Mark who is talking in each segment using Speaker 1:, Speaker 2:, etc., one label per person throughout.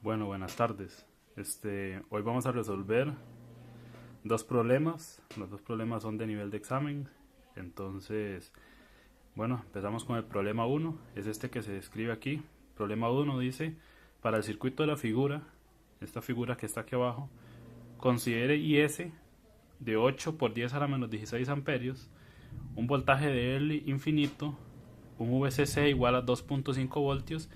Speaker 1: Bueno, buenas tardes. Hoy vamos a resolver dos problemas. Los dos problemas son de nivel de examen. Entonces, bueno, empezamos con el problema uno. Es este que se describe aquí. Problema uno dice, para el circuito de la figura, esta figura que está aquí abajo, considere IS de 8 por 10 a la menos 16 amperios, un voltaje de Early infinito, un VCC igual a 2.5 voltios,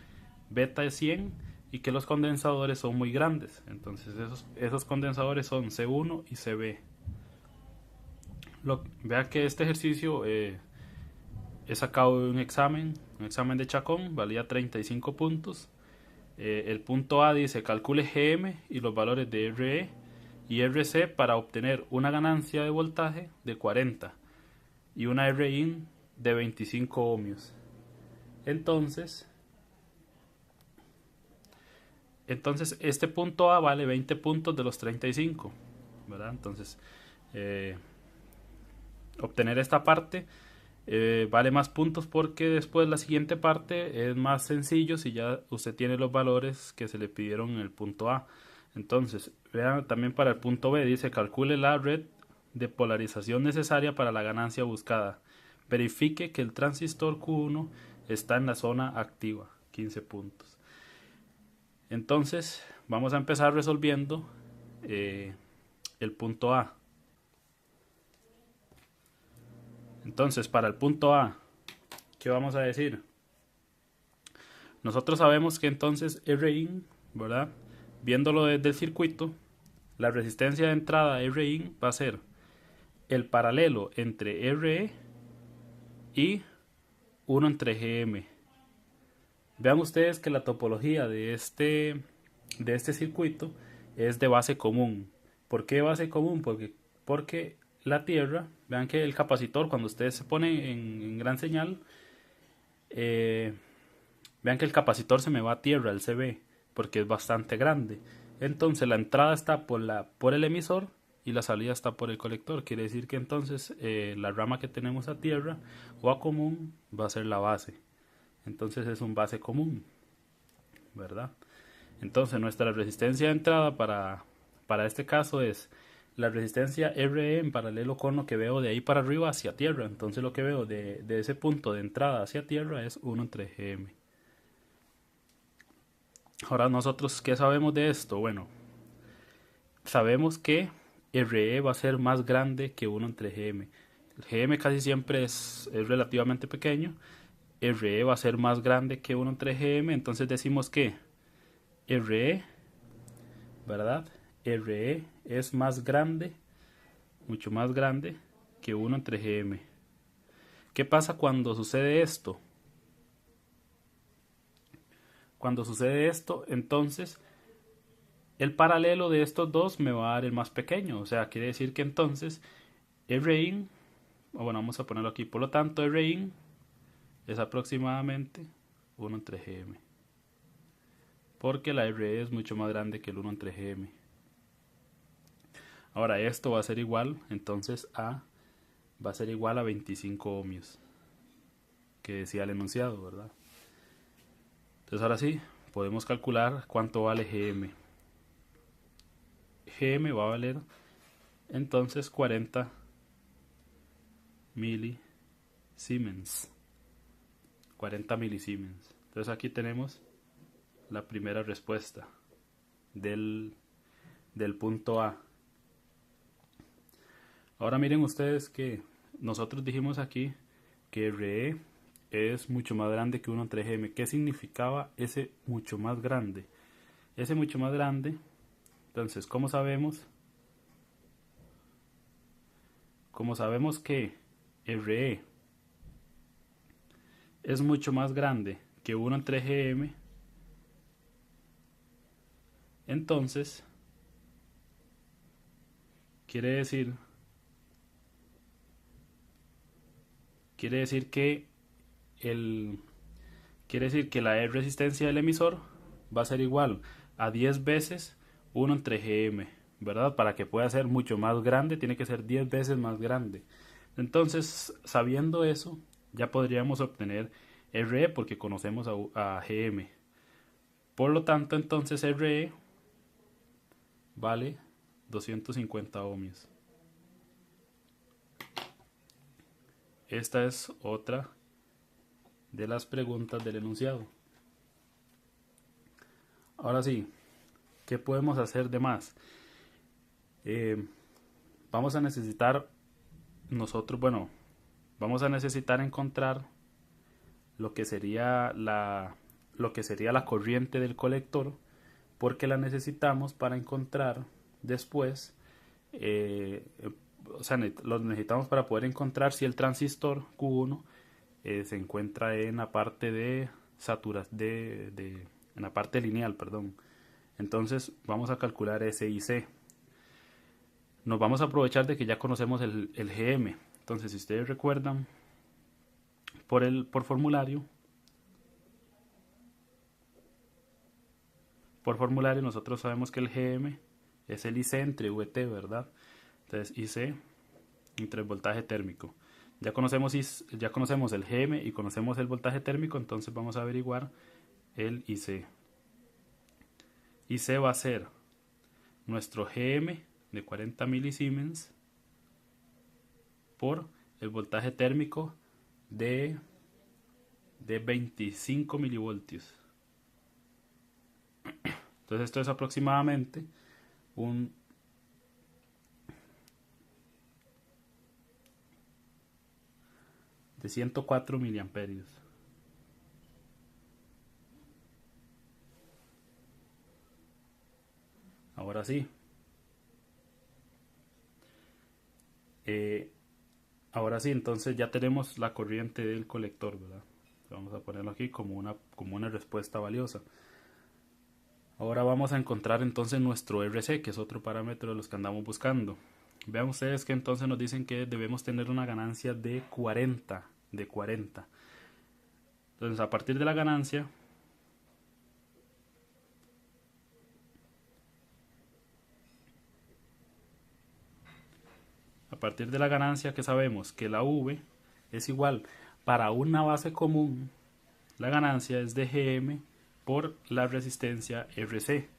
Speaker 1: beta de 100 y que los condensadores son muy grandes. Entonces esos condensadores son C1 y CB. Vea que este ejercicio he sacado de un examen de Chacón, valía 35 puntos. El punto A dice calcule GM y los valores de RE y RC para obtener una ganancia de voltaje de 40 y una RIN de 25 ohmios. Entonces este punto A vale 20 puntos de los 35, ¿verdad? Entonces, obtener esta parte vale más puntos porque después la siguiente parte es más sencillo si ya usted tiene los valores que se le pidieron en el punto A. Entonces, vean también para el punto B, dice calcule la red de polarización necesaria para la ganancia buscada. Verifique que el transistor Q1 está en la zona activa, 15 puntos. Entonces, vamos a empezar resolviendo el punto A. Entonces, para el punto A, ¿qué vamos a decir? Nosotros sabemos que entonces Rin, ¿verdad? Viéndolo desde el circuito, la resistencia de entrada Rin va a ser el paralelo entre RE y 1 entre GM. Vean ustedes que la topología de este circuito es de base común. ¿Por qué base común? Porque la Tierra, vean que el capacitor, cuando ustedes se ponen en gran señal, vean que el capacitor se me va a tierra, el CB, porque es bastante grande. Entonces la entrada está por el emisor y la salida está por el colector. Quiere decir que entonces la rama que tenemos a tierra o a común va a ser la base. Entonces es un base común, ¿verdad? Entonces nuestra resistencia de entrada para este caso es la resistencia RE en paralelo con lo que veo de ahí para arriba hacia tierra. Entonces lo que veo de ese punto de entrada hacia tierra es 1 entre GM. Ahora nosotros, ¿qué sabemos de esto? Bueno, sabemos que RE va a ser más grande que 1 entre GM. El GM casi siempre es relativamente pequeño. RE va a ser más grande que 1 entre GM. Entonces decimos que RE, ¿verdad? RE es más grande, mucho más grande que 1 entre GM. ¿Qué pasa cuando sucede esto? Cuando sucede esto, entonces el paralelo de estos dos me va a dar el más pequeño. O sea, quiere decir que entonces Rin, bueno, vamos a ponerlo aquí, por lo tanto Rin es aproximadamente 1 entre GM. Porque la RE es mucho más grande que el 1 entre GM. Ahora esto va a ser igual, entonces va a ser igual a 25 ohmios, que decía el enunciado, ¿verdad? Entonces ahora sí, podemos calcular cuánto vale GM. GM va a valer entonces 40 milisiemens. 40 milisiemens. Entonces aquí tenemos la primera respuesta del punto A. Ahora miren ustedes que nosotros dijimos aquí que RE es mucho más grande que 1 entre GM. ¿Qué significaba ese mucho más grande? Ese mucho más grande, entonces, ¿cómo sabemos? Como sabemos que RE es mucho más grande que 1 entre GM, entonces quiere decir que la resistencia del emisor va a ser igual a 10 veces 1 entre GM, ¿verdad? Para que pueda ser mucho más grande, tiene que ser 10 veces más grande. Entonces, sabiendo eso, ya podríamos obtener RE porque conocemos a GM. Por lo tanto, entonces RE vale 250 ohmios. Esta es otra de las preguntas del enunciado. Ahora sí, ¿qué podemos hacer de más? Vamos a necesitar vamos a necesitar encontrar lo que sería la corriente del colector, porque la necesitamos para encontrar después, lo necesitamos para poder encontrar si el transistor Q1 se encuentra en la parte de en la parte lineal, perdón. Entonces vamos a calcular S y C. Nos vamos a aprovechar de que ya conocemos el GM. Entonces, si ustedes recuerdan, por formulario nosotros sabemos que el GM es el IC entre VT, ¿verdad? Entonces IC entre el voltaje térmico. Ya conocemos el GM y conocemos el voltaje térmico, entonces vamos a averiguar el IC. IC va a ser nuestro GM de 40 milisiemens por el voltaje térmico de 25 milivoltios. Entonces esto es aproximadamente de 104 miliamperios. Ahora sí. Ahora sí, entonces ya tenemos la corriente del colector, ¿verdad? Vamos a ponerlo aquí como una respuesta valiosa. Ahora vamos a encontrar entonces nuestro RC, que es otro parámetro de los que andamos buscando. Vean ustedes que entonces nos dicen que debemos tener una ganancia de 40. Entonces, a partir de la ganancia, que sabemos que la V es igual para una base común, la ganancia es de GM por la resistencia RC.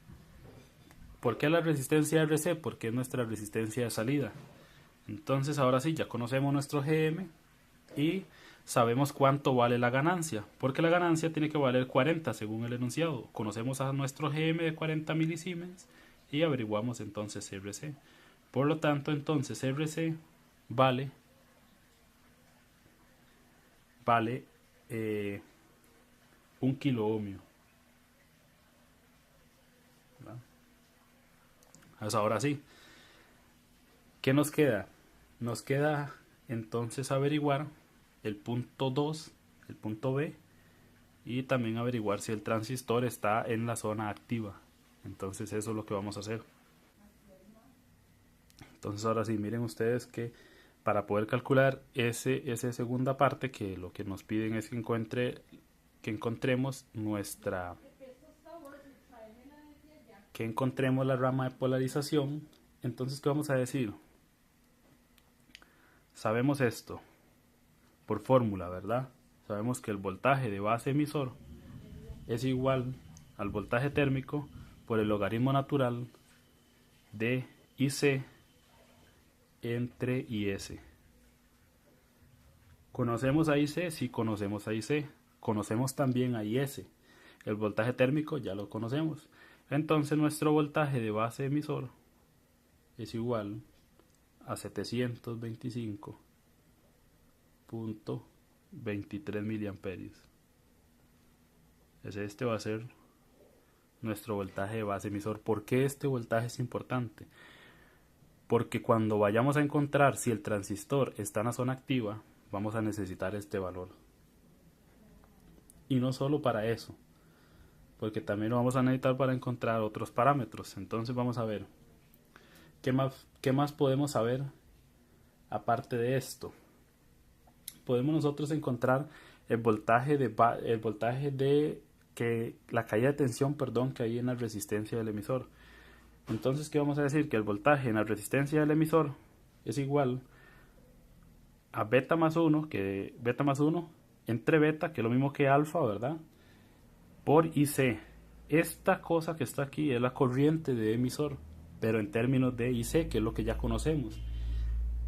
Speaker 1: ¿Por qué la resistencia RC? Porque es nuestra resistencia de salida. Entonces ahora sí, ya conocemos nuestro GM y sabemos cuánto vale la ganancia, porque la ganancia tiene que valer 40 según el enunciado. Conocemos a nuestro GM de 40 milisiemens y averiguamos entonces RC. Por lo tanto, entonces RC vale 1 kilo ohmio. Pues ahora sí, ¿qué nos queda? Nos queda entonces averiguar el punto 2, el punto B, y también averiguar si el transistor está en la zona activa. Entonces eso es lo que vamos a hacer. Entonces ahora sí, miren ustedes que para poder calcular esa segunda parte, que lo que nos piden es que encontremos la rama de polarización. Entonces, ¿qué vamos a decir? Sabemos esto por fórmula, ¿verdad? Sabemos que el voltaje de base emisor es igual al voltaje térmico por el logaritmo natural de IC entre IS. ¿Conocemos a IC? Sí, conocemos a IC. Conocemos también a IS. El voltaje térmico ya lo conocemos. Entonces nuestro voltaje de base emisor es igual a 725.23 miliamperios. Este va a ser nuestro voltaje de base emisor. ¿Por qué este voltaje es importante? Porque cuando vayamos a encontrar si el transistor está en la zona activa, vamos a necesitar este valor. Y no solo para eso, porque también lo vamos a necesitar para encontrar otros parámetros. Entonces vamos a ver qué más podemos saber aparte de esto. Podemos nosotros encontrar la caída de tensión, que hay en la resistencia del emisor. Entonces, ¿qué vamos a decir? Que el voltaje en la resistencia del emisor es igual a beta más 1, entre beta, que es lo mismo que alfa, ¿verdad? Por IC esta cosa que está aquí es la corriente de emisor, pero en términos de IC, que es lo que ya conocemos,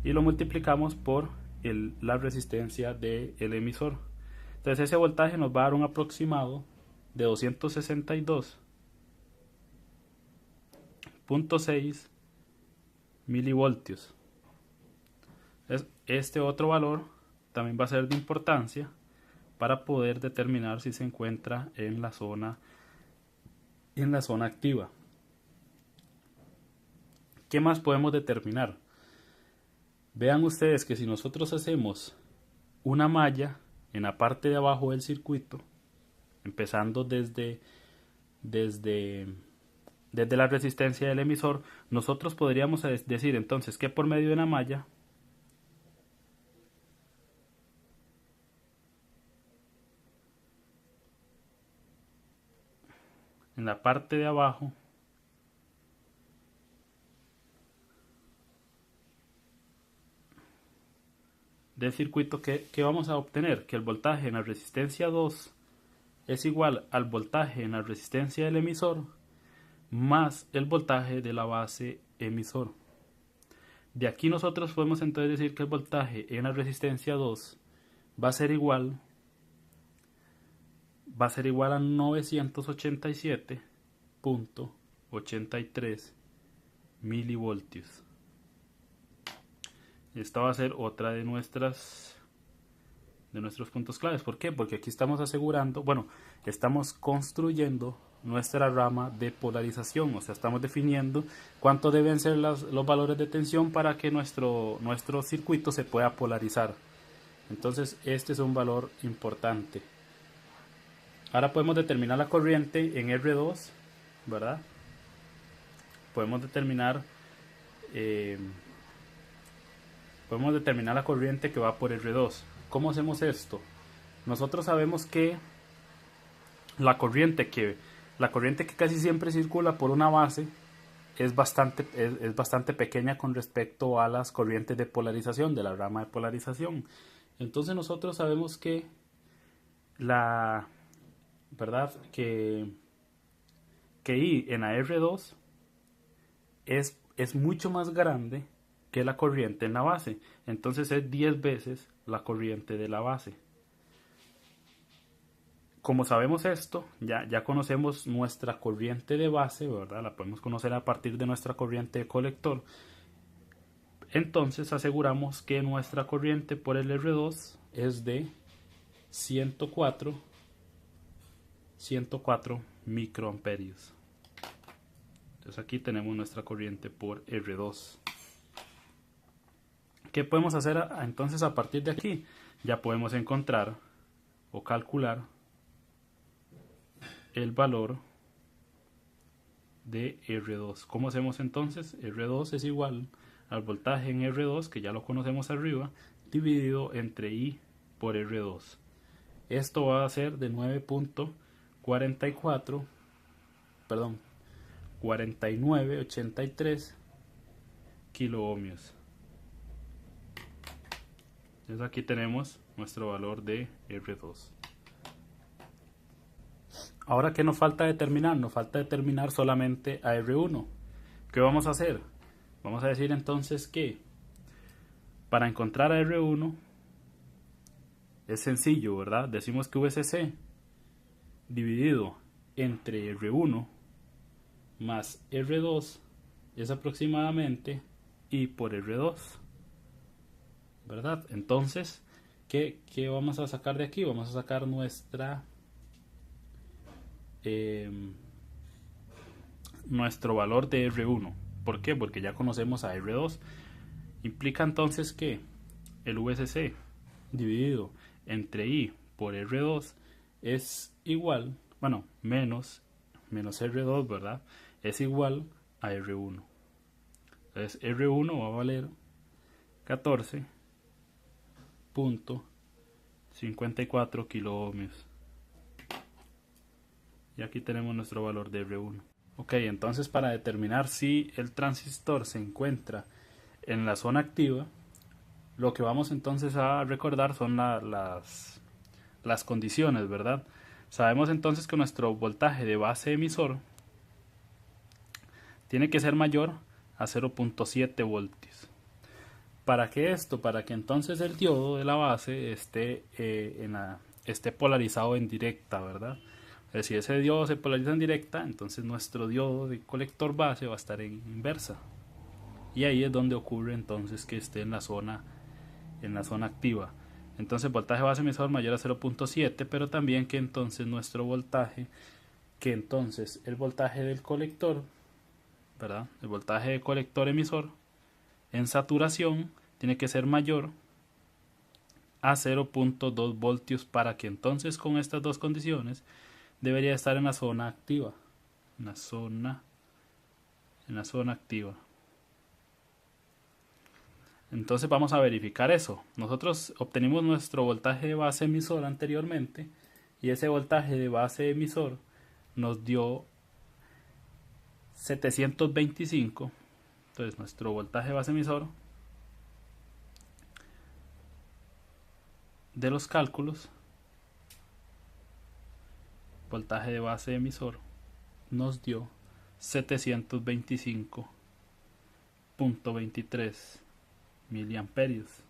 Speaker 1: y lo multiplicamos por la resistencia del emisor. Entonces ese voltaje nos va a dar un aproximado de 262.6 milivoltios. Este otro valor también va a ser de importancia para poder determinar si se encuentra en la zona activa. ¿Qué más podemos determinar? Vean ustedes que si nosotros hacemos una malla en la parte de abajo del circuito, empezando desde la resistencia del emisor, nosotros podríamos decir entonces que por medio de una malla en la parte de abajo del circuito, que vamos a obtener que el voltaje en la resistencia 2 es igual al voltaje en la resistencia del emisor más el voltaje de la base emisor. De aquí nosotros podemos entonces decir que el voltaje en la resistencia 2 va a ser igual a 987.83 milivoltios. Esta va a ser otra de nuestros puntos claves. ¿Por qué? Porque aquí estamos asegurando, estamos construyendo nuestra rama de polarización, o sea, estamos definiendo cuánto deben ser los valores de tensión para que nuestro circuito se pueda polarizar. Entonces este es un valor importante. Ahora podemos determinar la corriente en R2, ¿verdad? Podemos determinar la corriente que va por R2. ¿Cómo hacemos esto? Nosotros sabemos que la corriente que casi siempre circula por una base es bastante pequeña con respecto a las corrientes de polarización, de la rama de polarización. Entonces nosotros sabemos que I en la R2 es mucho más grande que la corriente en la base. Entonces es 10 veces la corriente de la base. Como sabemos esto, ya conocemos nuestra corriente de base, ¿verdad? La podemos conocer a partir de nuestra corriente de colector. Entonces aseguramos que nuestra corriente por el R2 es de 104 microamperios. Entonces aquí tenemos nuestra corriente por R2. ¿Qué podemos hacer entonces a partir de aquí? Ya podemos encontrar o calcular el valor de R2. ¿Cómo hacemos entonces? R2 es igual al voltaje en R2, que ya lo conocemos arriba, dividido entre I por R2. Esto va a ser de 4983 kiloohmios. Entonces aquí tenemos nuestro valor de R2. Ahora, ¿qué nos falta determinar? Nos falta determinar solamente a R1. ¿Qué vamos a hacer? Vamos a decir entonces que para encontrar a R1 es sencillo, ¿verdad? Decimos que VCC dividido entre R1 más R2 es aproximadamente I por R2, ¿verdad? Entonces, ¿qué vamos a sacar de aquí? Vamos a sacar nuestro valor de R1. ¿Por qué? Porque ya conocemos a R2. Implica entonces que el VCC dividido entre I por R2 es igual, menos R2, ¿verdad? Es igual a R1. Entonces R1 va a valer 14.54 kiloohmios. Y aquí tenemos nuestro valor de R1. Ok, entonces para determinar si el transistor se encuentra en la zona activa, lo que vamos entonces a recordar son las condiciones, ¿verdad? Sabemos entonces que nuestro voltaje de base emisor tiene que ser mayor a 0.7 voltios. ¿Para qué esto? Para que entonces el diodo de la base esté polarizado en directa, ¿verdad? Si ese diodo se polariza en directa, entonces nuestro diodo de colector base va a estar en inversa. Y ahí es donde ocurre entonces que esté en la zona activa. Entonces voltaje base emisor mayor a 0.7, pero también que entonces nuestro voltaje, que entonces el voltaje del colector, ¿verdad? El voltaje de colector emisor en saturación tiene que ser mayor a 0.2 voltios para que entonces con estas dos condiciones debería estar en la zona activa. En la zona activa. Entonces vamos a verificar eso. Nosotros obtenimos nuestro voltaje de base emisor anteriormente y ese voltaje de base emisor nos dio 725. Entonces nuestro voltaje de base emisor de los cálculos, voltaje de base emisor, nos dio 725.23 miliamperios.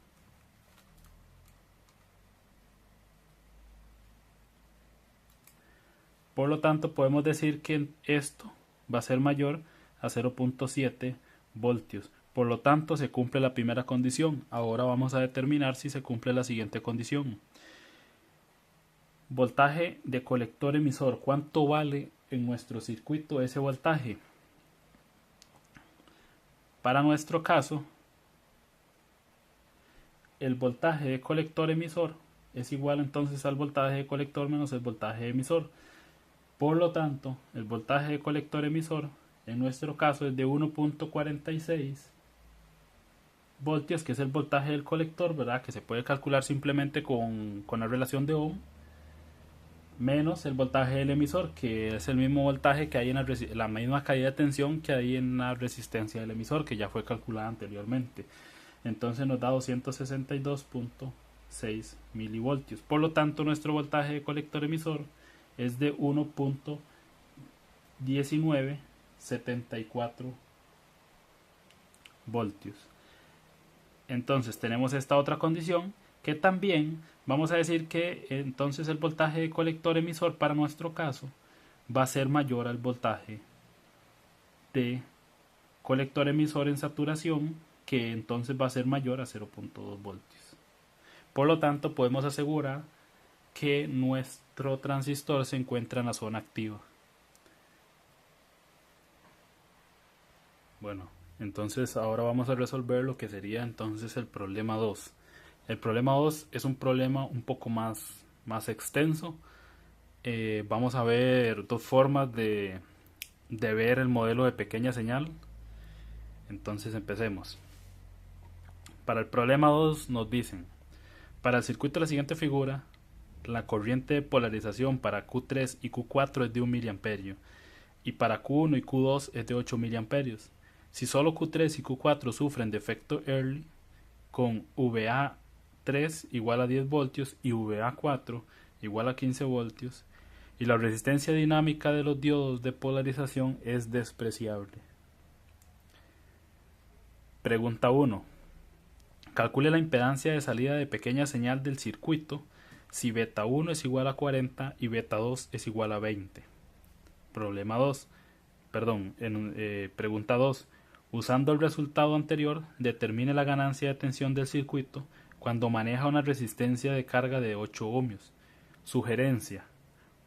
Speaker 1: Por lo tanto, podemos decir que esto va a ser mayor a 0.7 voltios. Por lo tanto, se cumple la primera condición. Ahora vamos a determinar si se cumple la siguiente condición. Voltaje de colector emisor. ¿Cuánto vale en nuestro circuito ese voltaje? Para nuestro caso, el voltaje de colector emisor es igual entonces al voltaje de colector menos el voltaje de emisor. Por lo tanto, el voltaje de colector emisor en nuestro caso es de 1.46 voltios, que es el voltaje del colector, ¿verdad? Que se puede calcular simplemente con la relación de Ohm, menos el voltaje del emisor, que es el mismo voltaje que hay en la misma caída de tensión que hay en la resistencia del emisor, que ya fue calculada anteriormente. Entonces nos da 262.6 milivoltios. Por lo tanto, nuestro voltaje de colector emisor es de 1.1974 voltios. Entonces tenemos esta otra condición, que también vamos a decir que entonces el voltaje de colector emisor para nuestro caso va a ser mayor al voltaje de colector emisor en saturación, que entonces va a ser mayor a 0.2 voltios. Por lo tanto, podemos asegurar que nuestro transistor se encuentra en la zona activa. Bueno, entonces ahora vamos a resolver lo que sería entonces el problema 2. El problema 2 es un problema un poco más extenso. Vamos a ver dos formas de ver el modelo de pequeña señal. Entonces empecemos. Para el problema 2 nos dicen: para el circuito de la siguiente figura, la corriente de polarización para Q3 y Q4 es de 1 miliamperio y para Q1 y Q2 es de 8 miliamperios. Si solo Q3 y Q4 sufren de efecto Early, con VA3 igual a 10 voltios y VA4 igual a 15 voltios, y la resistencia dinámica de los diodos de polarización es despreciable. Pregunta 1. Calcule la impedancia de salida de pequeña señal del circuito si beta 1 es igual a 40 y beta 2 es igual a 20. Pregunta 2. Usando el resultado anterior, determine la ganancia de tensión del circuito cuando maneja una resistencia de carga de 8 ohmios. Sugerencia: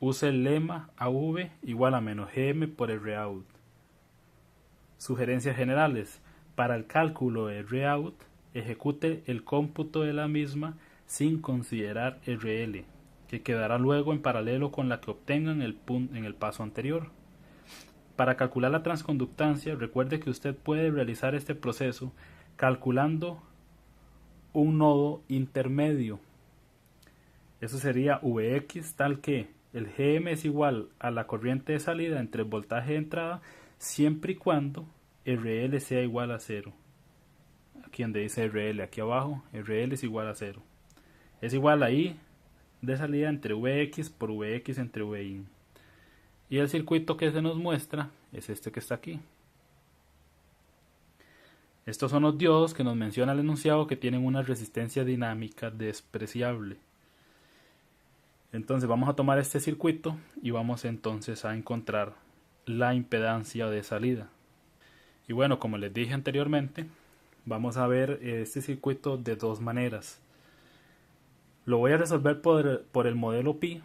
Speaker 1: use el lema AV igual a menos GM por ROUT. Sugerencias generales: para el cálculo de ROUT, ejecute el cómputo de la misma sin considerar RL, que quedará luego en paralelo con la que obtengan en el paso anterior. Para calcular la transconductancia, recuerde que usted puede realizar este proceso calculando un nodo intermedio. Eso sería Vx, tal que el Gm es igual a la corriente de salida entre el voltaje de entrada, siempre y cuando RL sea igual a 0. Aquí donde dice RL, aquí abajo, RL es igual a 0. Es igual a I de salida entre Vx por Vx entre Vin. Y el circuito que se nos muestra es este que está aquí. Estos son los diodos que nos menciona el enunciado que tienen una resistencia dinámica despreciable. Entonces vamos a tomar este circuito y vamos entonces a encontrar la impedancia de salida. Y bueno, como les dije anteriormente, vamos a ver este circuito de dos maneras. Lo voy a resolver por el modelo Pi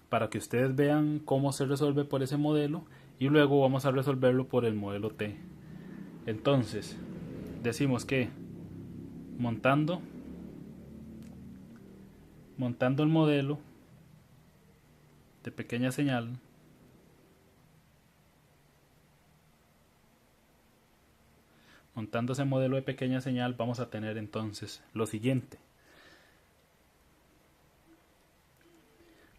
Speaker 1: para que ustedes vean cómo se resuelve por ese modelo y luego vamos a resolverlo por el modelo T. Entonces, decimos que montando el modelo de pequeña señal, montando ese modelo de pequeña señal, vamos a tener entonces lo siguiente.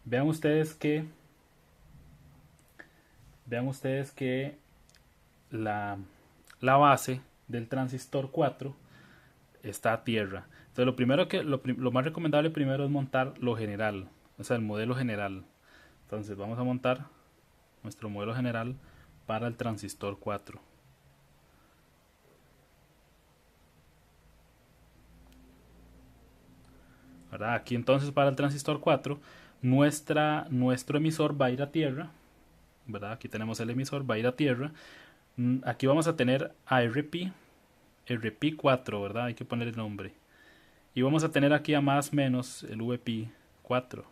Speaker 1: Vean ustedes que la base del transistor 4 está a tierra. Entonces lo más recomendable primero es montar lo general, o sea, el modelo general. Entonces vamos a montar nuestro modelo general para el transistor 4. ¿Verdad? Aquí entonces para el transistor 4 nuestro emisor va a ir a tierra, ¿verdad? Aquí tenemos el emisor, va a ir a tierra. Aquí vamos a tener a RP4, ¿verdad? Hay que poner el nombre. Y vamos a tener aquí a más menos el VP4.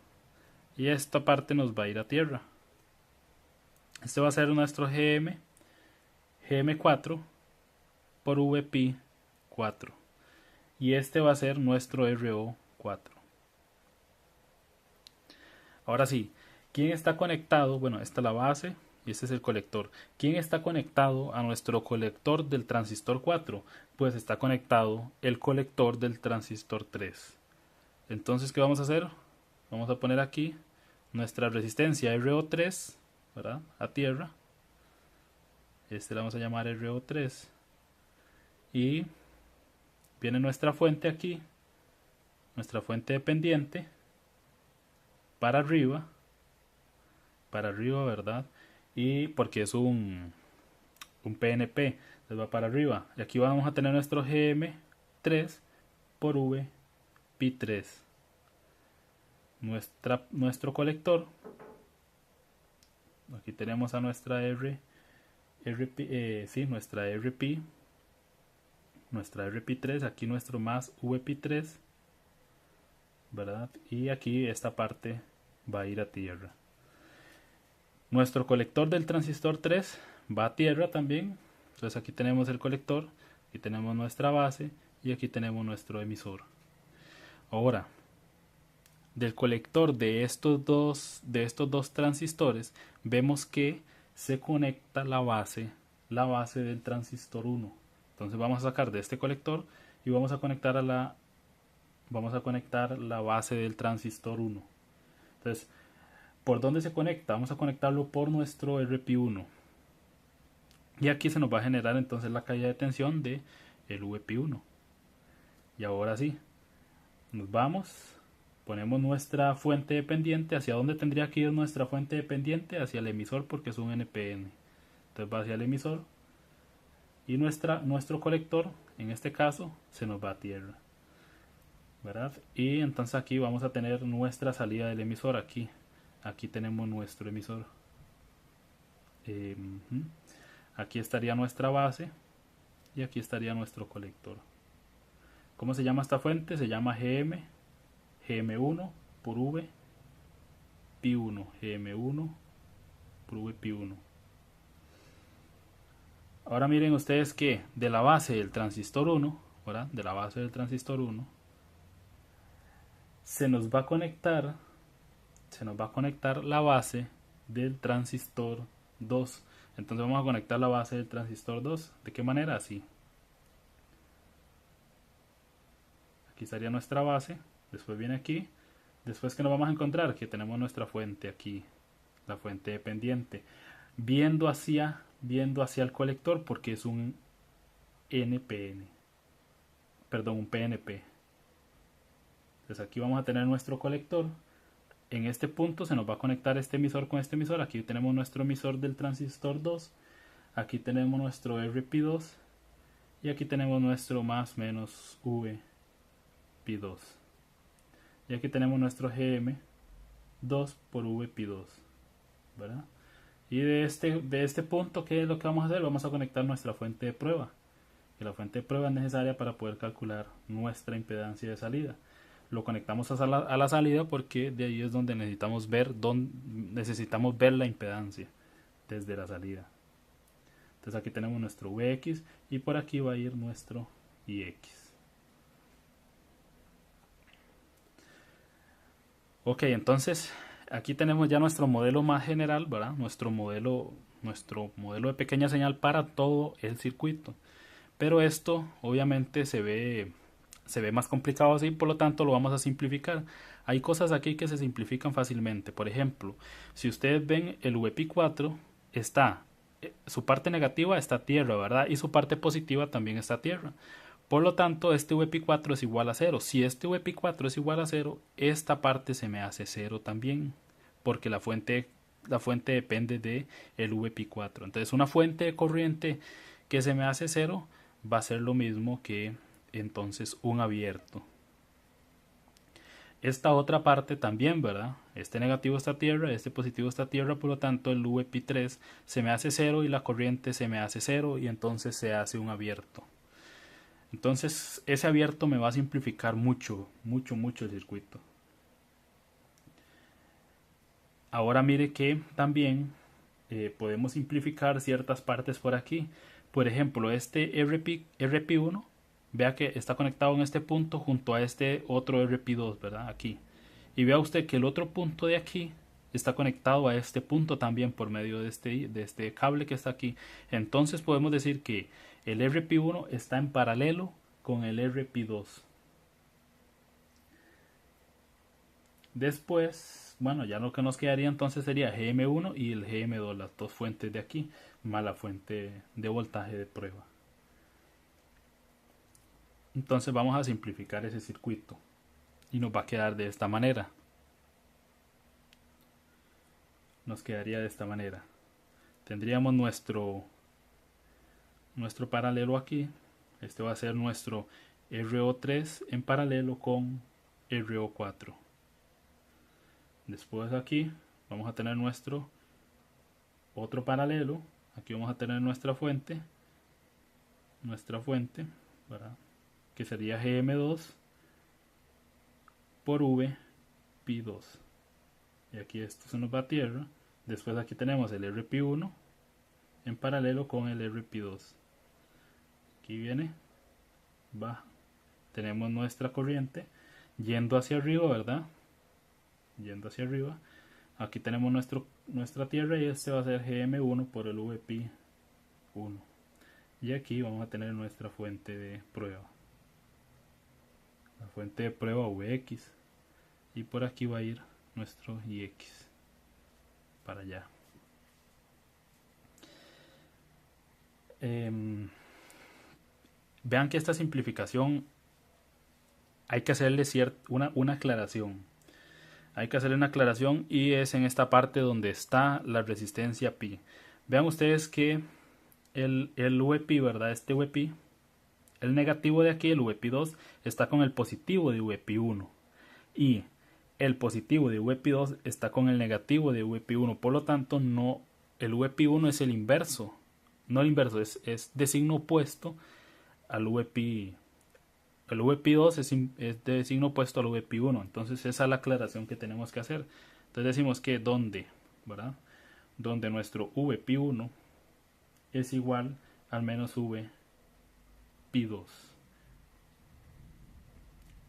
Speaker 1: Y esta parte nos va a ir a tierra. Este va a ser nuestro GM4 por VP4. Y este va a ser nuestro RO4. Ahora sí, ¿quién está conectado? Bueno, esta es la base y este es el colector. ¿Quién está conectado a nuestro colector del transistor 4? Pues está conectado el colector del transistor 3. Entonces, ¿qué vamos a hacer? Vamos a poner aquí nuestra resistencia RO3, ¿verdad? A tierra. Este le vamos a llamar RO3. Y viene nuestra fuente aquí, nuestra fuente dependiente. Para arriba, ¿verdad? Y porque es un PNP, entonces va para arriba. Y aquí vamos a tener nuestro GM3 por VP3. Nuestro colector. Aquí tenemos a nuestra nuestra RP3, aquí nuestro más VP3, ¿verdad? Y aquí esta parte va a ir a tierra. Nuestro colector del transistor 3 va a tierra también. Entonces aquí tenemos el colector, aquí tenemos nuestra base y aquí tenemos nuestro emisor. Ahora, del colector de estos dos transistores, vemos que se conecta la base del transistor 1. Entonces vamos a sacar de este colector y vamos a conectar la base del transistor 1. Entonces, ¿por dónde se conecta? Vamos a conectarlo por nuestro RP1. Y aquí se nos va a generar entonces la caída de tensión de el VP1. Y ahora sí, nos vamos, ponemos nuestra fuente dependiente. ¿Hacia dónde tendría que ir nuestra fuente dependiente? Hacia el emisor, porque es un NPN. Entonces va hacia el emisor. Y nuestro colector, en este caso, se nos va a tierra, ¿verdad? Y entonces aquí vamos a tener nuestra salida del emisor. Aquí tenemos nuestro emisor. Aquí estaría nuestra base y aquí estaría nuestro colector. ¿Cómo se llama esta fuente? Se llama GM1 por VP1, GM1 por VP1. Ahora miren ustedes que de la base del transistor 1, ¿verdad? De la base del transistor 1 se nos va a conectar la base del transistor 2. Entonces vamos a conectar la base del transistor 2. ¿De qué manera? Así. Aquí estaría nuestra base. Después viene aquí. Después, ¿qué nos vamos a encontrar? Que tenemos nuestra fuente aquí. La fuente dependiente. Viendo hacia el colector porque es un NPN. Perdón, un PNP. Entonces aquí vamos a tener nuestro colector. en este punto se nos va a conectar este emisor con este emisor. Aquí tenemos nuestro emisor del transistor 2, aquí tenemos nuestro RP2 y aquí tenemos nuestro más menos VP2, y aquí tenemos nuestro GM2 por VP2, ¿verdad? Y de este punto, ¿qué es lo que vamos a hacer? Vamos a conectar nuestra fuente de prueba, que la fuente de prueba es necesaria para poder calcular nuestra impedancia de salida. Lo conectamos a la salida porque de ahí es donde necesitamos ver la impedancia desde la salida. Entonces aquí tenemos nuestro VX y por aquí va a ir nuestro IX. Ok, entonces aquí tenemos ya nuestro modelo más general, ¿verdad? Nuestro modelo de pequeña señal para todo el circuito. Pero esto obviamente se ve más complicado así, por lo tanto lo vamos a simplificar. Hay cosas aquí que se simplifican fácilmente. Por ejemplo, si ustedes ven el VP4 está, su parte negativa está a tierra, ¿verdad? Y su parte positiva también está a tierra. Por lo tanto, este VP4 es igual a 0. Si este VP4 es igual a 0, esta parte se me hace 0 también, porque la fuente depende de el VP4. Entonces, una fuente de corriente que se me hace 0 va a ser lo mismo que entonces un abierto. Esta otra parte también, ¿verdad? Este negativo está a tierra, este positivo está a tierra, por lo tanto el VP3 se me hace 0 y la corriente se me hace 0 y entonces se hace un abierto. Entonces ese abierto me va a simplificar mucho el circuito. Ahora mire que también podemos simplificar ciertas partes por aquí. Por ejemplo, este RP1, vea que está conectado en este punto junto a este otro RP2, ¿verdad? Aquí. Y vea usted que el otro punto de aquí está conectado a este punto también por medio de este cable que está aquí. Entonces podemos decir que el RP1 está en paralelo con el RP2. Después, bueno, ya lo que nos quedaría entonces sería GM1 y el GM2, las dos fuentes de aquí, más la fuente de voltaje de prueba. Entonces vamos a simplificar ese circuito y nos va a quedar de esta manera. Nos quedaría de esta manera. Tendríamos nuestro paralelo aquí. Este va a ser nuestro RO3 en paralelo con RO4. Después aquí vamos a tener nuestro otro paralelo. Aquí vamos a tener nuestra fuente, ¿verdad? Que sería GM2 por VP2. Y aquí esto se nos va a tierra. Después aquí tenemos el RP1 en paralelo con el RP2. Aquí viene, baja. Tenemos nuestra corriente yendo hacia arriba, ¿verdad? Yendo hacia arriba. Aquí tenemos nuestra tierra y este va a ser GM1 por el VP1. Y aquí vamos a tener nuestra fuente de prueba. La fuente de prueba VX. Y por aquí va a ir nuestro IX. Para allá. Vean que esta simplificación hay que hacerle una aclaración. Hay que hacerle una aclaración y es en esta parte donde está la resistencia pi. Vean ustedes que el VP, ¿verdad? Este VP, el negativo de aquí, el VP2, está con el positivo de VP1. Y el positivo de VP2 está con el negativo de VP1. Por lo tanto, no, el VP1 es el inverso. No el inverso, es de signo opuesto al VP. El VP2 es de signo opuesto al VP1. Entonces esa es la aclaración que tenemos que hacer. Entonces decimos que ¿verdad? Donde nuestro VP1 es igual al menos VP2.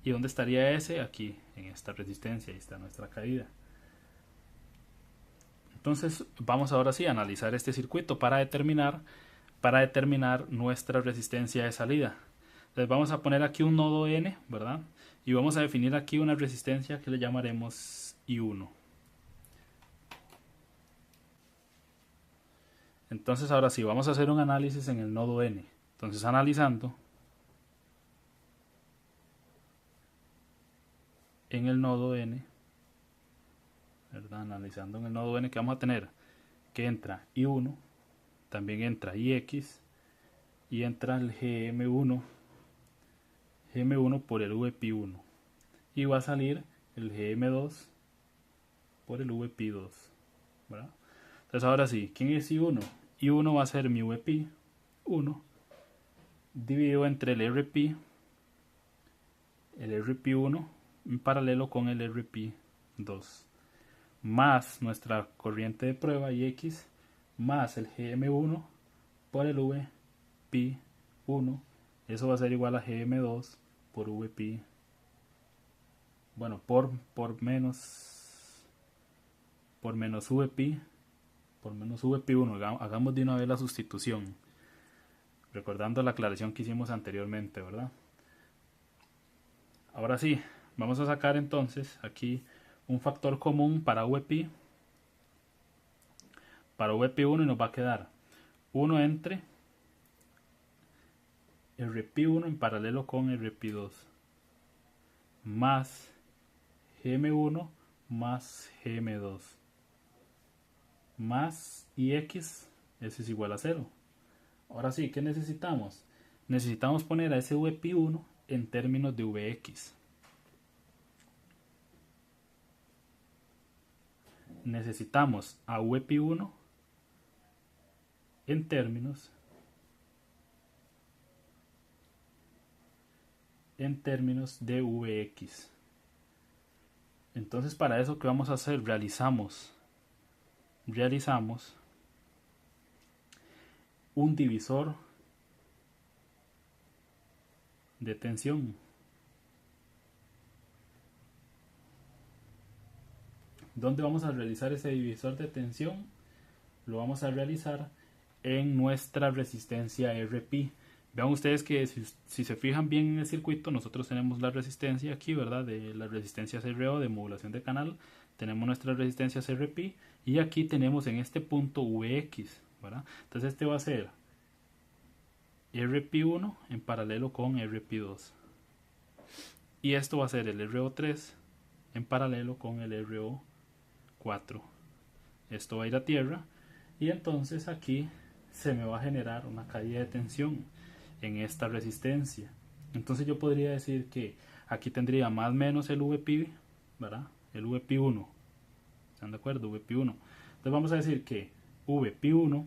Speaker 1: ¿Y dónde estaría ese? Aquí, en esta resistencia. Ahí está nuestra caída. Entonces vamos ahora sí a analizar este circuito para determinar nuestra resistencia de salida. Entonces vamos a poner aquí un nodo N, ¿verdad? Y vamos a definir aquí una resistencia que le llamaremos I1. Entonces ahora sí, vamos a hacer un análisis en el nodo N. Entonces analizando en el nodo N, ¿verdad? Analizando en el nodo n, que vamos a tener que entra i1, también entra ix, y entra el gm1 por el vp1, y va a salir el gm2 por el vp2, ¿verdad? Entonces ahora sí, ¿quién es i1? i1 va a ser mi vp1 dividido entre el rp1 en paralelo con el rp2, más nuestra corriente de prueba ix, más el gm1 por el vp1. Eso va a ser igual a gm2 por vp, bueno, por menos vp, por menos vp1. Hagamos de una vez la sustitución, recordando la aclaración que hicimos anteriormente, ¿verdad? Ahora sí, vamos a sacar entonces aquí un factor común para vp, vp1, y nos va a quedar 1 entre rp1 en paralelo con rp2 más gm1 más gm2 más ix, eso es igual a 0. Ahora sí, ¿qué necesitamos? Necesitamos poner a ese vp1 en términos de vx. Necesitamos a vp1 en términos de vx. Entonces, para eso, ¿qué vamos a hacer? Realizamos un divisor de tensión. ¿Dónde vamos a realizar ese divisor de tensión? Lo vamos a realizar en nuestra resistencia RP. Vean ustedes que si se fijan bien en el circuito, nosotros tenemos la resistencia aquí, ¿verdad? De las resistencias RO de modulación de canal. Tenemos nuestras resistencias RP y aquí tenemos en este punto VX, ¿verdad? Entonces este va a ser RP1 en paralelo con RP2. Y esto va a ser el RO3 en paralelo con el RO4. Esto va a ir a tierra y entonces aquí se me va a generar una caída de tensión en esta resistencia. Entonces yo podría decir que aquí tendría más o menos el VP, ¿verdad? El VP1. ¿Están de acuerdo? VP1. Entonces vamos a decir que VP1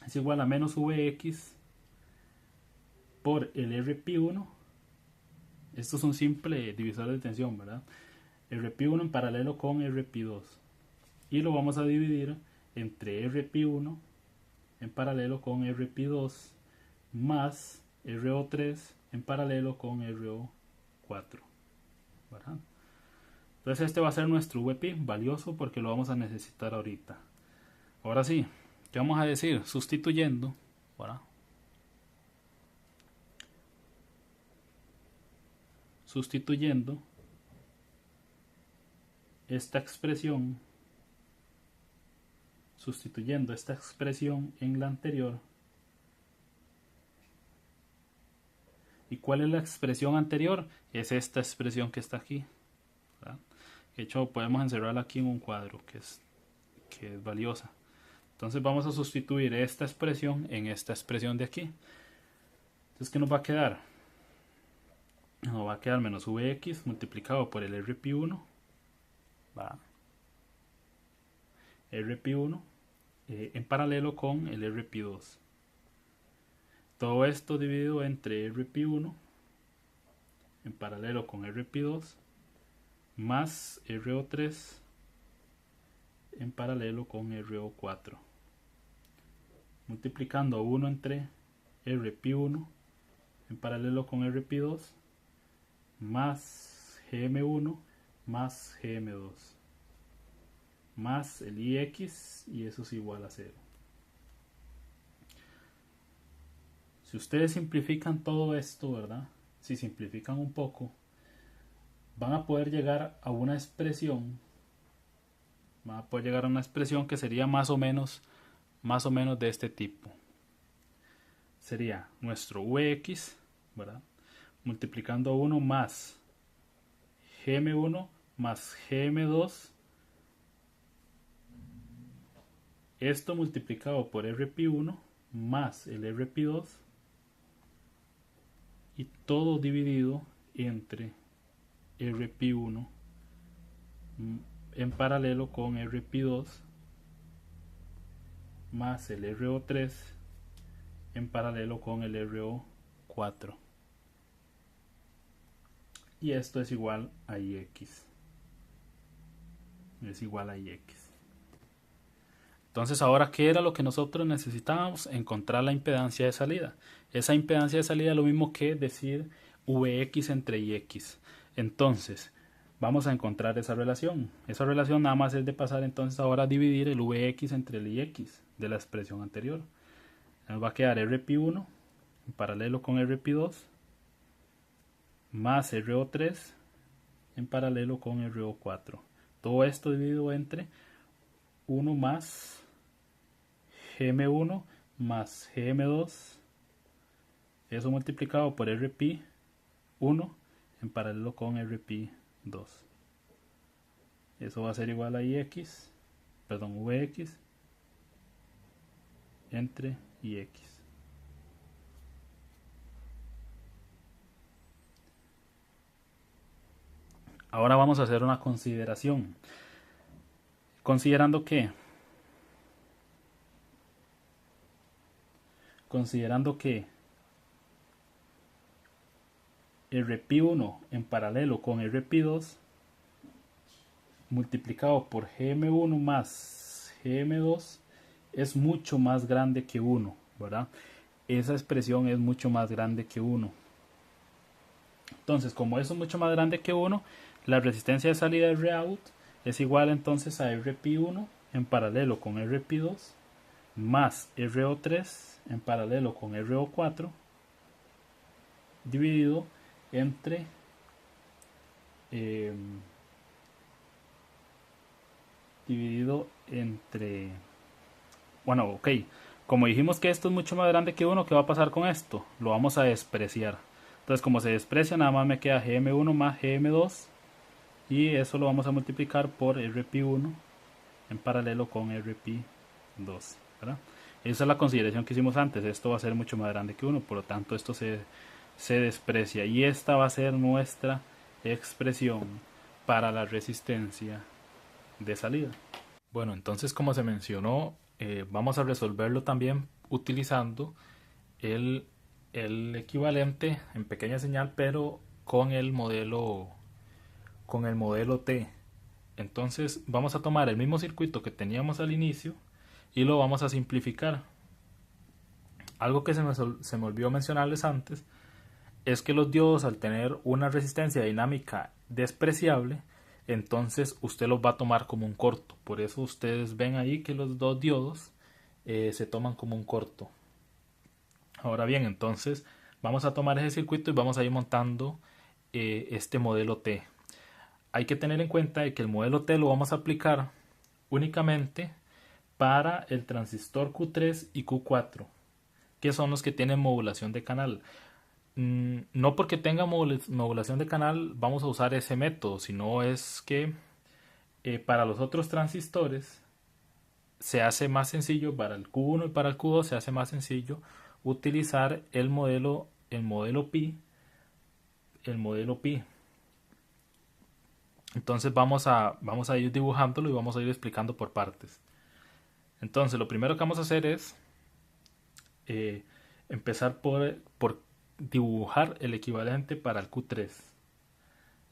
Speaker 1: es igual a menos VX por el RP1. Esto es un simple divisor de tensión, ¿verdad? RP1 en paralelo con RP2. Y lo vamos a dividir entre RP1 en paralelo con RP2 más RO3 en paralelo con RO4, ¿verdad? Entonces este va a ser nuestro VP, valioso porque lo vamos a necesitar ahorita. Ahora sí, ¿qué vamos a decir? Sustituyendo, ¿verdad? Sustituyendo esta expresión en la anterior. ¿Y cuál es la expresión anterior? Es esta expresión que está aquí, ¿verdad? De hecho, podemos encerrarla aquí en un cuadro que es valiosa. Entonces vamos a sustituir esta expresión en esta expresión de aquí. Entonces, ¿qué nos va a quedar? Nos va a quedar menos Vx multiplicado por el Rp1, ¿va? Rp1 en paralelo con el Rp2. Todo esto dividido entre Rp1 en paralelo con Rp2 más RO3 en paralelo con RO4, multiplicando 1 entre Rp1 en paralelo con Rp2 más Gm1 más Gm2 más el Ix, y eso es igual a 0. Si ustedes simplifican todo esto, ¿verdad? Si simplifican un poco, van a poder llegar a una expresión. Que sería más o menos de este tipo. Sería nuestro Vx, ¿verdad? Multiplicando 1 más Gm1 más Gm2 esto multiplicado por RP1 más el RP2 y todo dividido entre RP1 en paralelo con RP2 más el RO3 en paralelo con el RO4, y esto es igual a IX, es igual a IX. Entonces, ahora, ¿qué era lo que nosotros necesitábamos? Encontrar la impedancia de salida. Esa impedancia de salida es lo mismo que decir Vx entre Ix. Entonces, vamos a encontrar esa relación. Esa relación nada más es de pasar entonces ahora a dividir el Vx entre el Ix de la expresión anterior. Nos va a quedar Rp1 en paralelo con Rp2 más RO3 en paralelo con RO4. Todo esto dividido entre 1 más Gm1 más Gm2, eso multiplicado por Rp1 en paralelo con Rp2. Eso va a ser igual a Vx entre Ix. Ahora vamos a hacer una consideración. Considerando que Rp1 en paralelo con Rp2 multiplicado por Gm1 más Gm2 es mucho más grande que 1, ¿verdad? Esa expresión es mucho más grande que 1. Entonces, como eso es mucho más grande que 1, la resistencia de salida de Rout es igual entonces a Rp1 en paralelo con Rp2 más RO3 en paralelo con RO4 dividido entre bueno, ok, como dijimos que esto es mucho más grande que 1, ¿qué va a pasar con esto? Lo vamos a despreciar. Entonces, como se desprecia, nada más me queda Gm1 más Gm2 y eso lo vamos a multiplicar por Rp1 en paralelo con Rp2, ¿verdad? Esa es la consideración que hicimos antes. Esto va a ser mucho más grande que 1, por lo tanto esto se desprecia, y esta va a ser nuestra expresión para la resistencia de salida. Bueno, entonces, como se mencionó, vamos a resolverlo también utilizando el equivalente en pequeña señal, pero con el modelo T. Entonces vamos a tomar el mismo circuito que teníamos al inicio y lo vamos a simplificar. Algo que se me olvidó mencionarles antes es que los diodos, al tener una resistencia dinámica despreciable, entonces usted los va a tomar como un corto. Por eso ustedes ven ahí que los dos diodos se toman como un corto. Ahora bien, entonces vamos a tomar ese circuito y vamos a ir montando este modelo T. Hay que tener en cuenta que el modelo T lo vamos a aplicar únicamente para el transistor Q3 y Q4, que son los que tienen modulación de canal. No porque tenga modulación de canal vamos a usar ese método, sino es que para los otros transistores se hace más sencillo, para el Q1 y para el Q2 se hace más sencillo utilizar el modelo pi. Entonces vamos a ir dibujándolo y vamos a ir explicando por partes. Entonces lo primero que vamos a hacer es empezar por dibujar el equivalente para el Q3.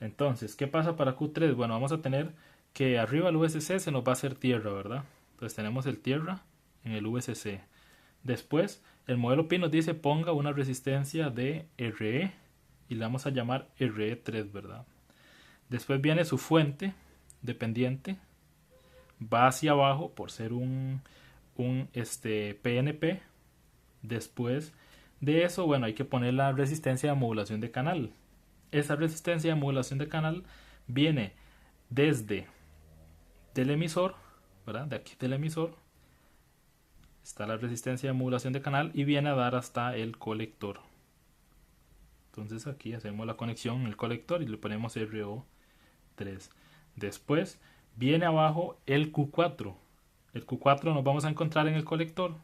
Speaker 1: Entonces, ¿qué pasa para Q3? Bueno, vamos a tener que arriba el VCC se nos va a hacer tierra, ¿verdad? Entonces tenemos el tierra en el VCC. Después, el modelo pi nos dice ponga una resistencia de RE y le vamos a llamar RE3, ¿verdad? Después viene su fuente dependiente, va hacia abajo por ser un PNP. Después de eso, bueno, hay que poner la resistencia de modulación de canal. Esa resistencia de modulación de canal viene desde del emisor, ¿verdad? De aquí del emisor está la resistencia de modulación de canal y viene a dar hasta el colector. Entonces aquí hacemos la conexión en el colector y le ponemos RO3. Después viene abajo el Q4. El Q4 nos vamos a encontrar en el colector,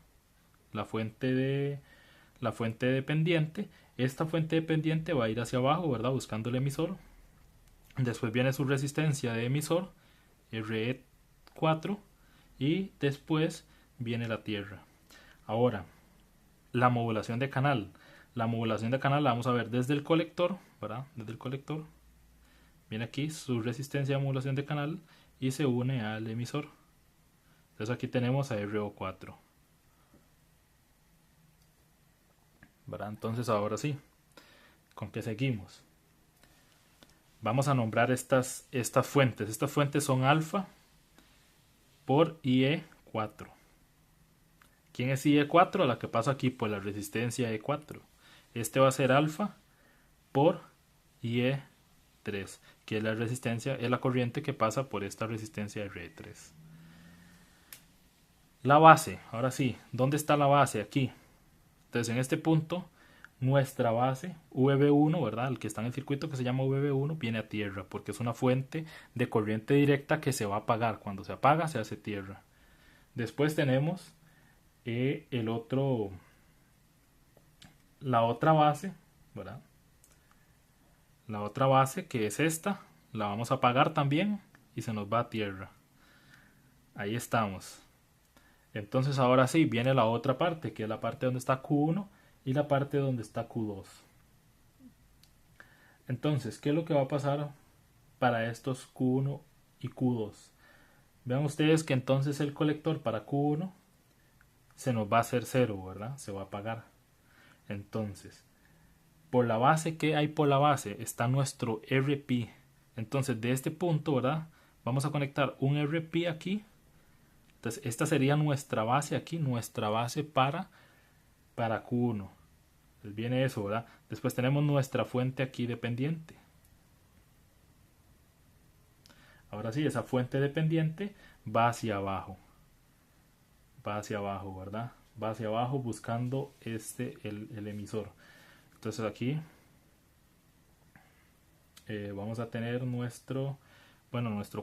Speaker 1: la fuente dependiente. Esta fuente dependiente va a ir hacia abajo, ¿verdad? Buscando el emisor. Después viene su resistencia de emisor, RE4, y después viene la tierra. Ahora, la modulación de canal. La modulación de canal la vamos a ver desde el colector, ¿verdad? Desde el colector. Viene aquí su resistencia de modulación de canal y se une al emisor. Entonces aquí tenemos a RO4. ¿Verdad? Entonces ahora sí, ¿con qué seguimos? Vamos a nombrar estas fuentes. Estas fuentes son alfa por IE4. ¿Quién es IE4? La que pasa aquí por la resistencia E4. Este va a ser alfa por IE3, que es la resistencia, es la corriente que pasa por esta resistencia R3. La base, ahora sí, ¿dónde está la base? Aquí. Entonces en este punto, nuestra base, VB1, ¿verdad? El que está en el circuito que se llama VB1, viene a tierra, porque es una fuente de corriente directa que se va a apagar. Cuando se apaga, se hace tierra. Después tenemos la otra base, ¿verdad? La otra base, que es esta, la vamos a apagar también y se nos va a tierra. Ahí estamos. Entonces ahora sí, viene la otra parte, que es la parte donde está Q1 y la parte donde está Q2. Entonces, ¿qué es lo que va a pasar para estos Q1 y Q2? Vean ustedes que entonces el colector para Q1 se nos va a hacer 0, ¿verdad? Se va a apagar. Entonces, por la base, ¿qué hay por la base? Está nuestro RP. Entonces, de este punto, ¿verdad? Vamos a conectar un RP aquí. Entonces, esta sería nuestra base aquí, nuestra base para Q1. Entonces, viene eso, ¿verdad? Después tenemos nuestra fuente aquí dependiente. Ahora sí, esa fuente dependiente va hacia abajo. Va hacia abajo, ¿verdad? Va hacia abajo buscando el emisor. Entonces aquí vamos a tener nuestro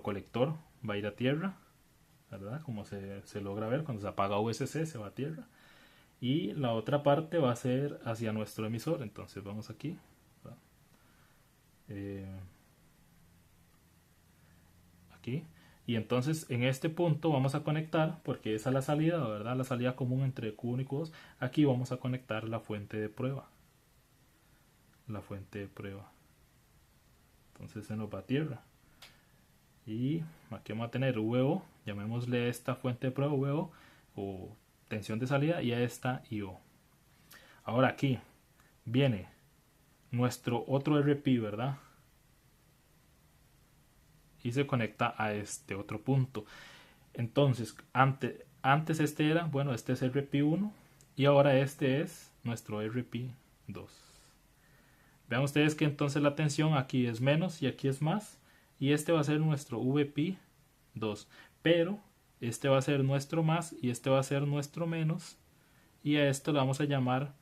Speaker 1: colector va a ir a tierra, ¿verdad? Como se logra ver, cuando se apaga VCC se va a tierra. Y la otra parte va a ser hacia nuestro emisor. Entonces vamos aquí, aquí. Y entonces en este punto vamos a conectar, porque esa es la salida, ¿verdad? La salida común entre Q1 y Q2. Aquí vamos a conectar la fuente de prueba. La fuente de prueba. Entonces se nos va a tierra. Y aquí vamos a tener VO, llamémosle esta fuente de prueba VO o tensión de salida, y a esta IO. Ahora aquí viene nuestro otro RP, ¿verdad? Y se conecta a este otro punto. Entonces, antes este era, bueno, este es RP1 y ahora este es nuestro RP2. Vean ustedes que entonces la tensión aquí es menos y aquí es más, y este va a ser nuestro VP2, pero este va a ser nuestro más y este va a ser nuestro menos, y a esto le vamos a llamar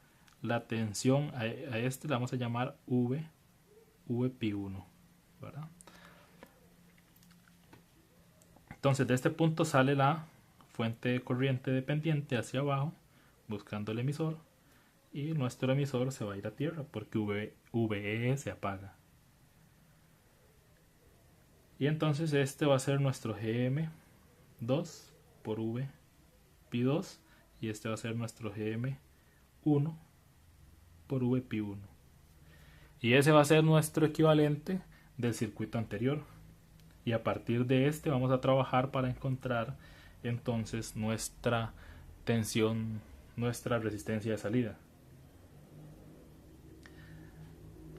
Speaker 1: la tensión, a este le vamos a llamar VP1, ¿verdad? Entonces de este punto sale la fuente de corriente dependiente hacia abajo buscando el emisor, y nuestro emisor se va a ir a tierra porque VE se apaga. Y entonces este va a ser nuestro GM2 por VP2 y este va a ser nuestro GM1 por VP1. Y ese va a ser nuestro equivalente del circuito anterior. Y a partir de este vamos a trabajar para encontrar entonces nuestra tensión, nuestra resistencia de salida.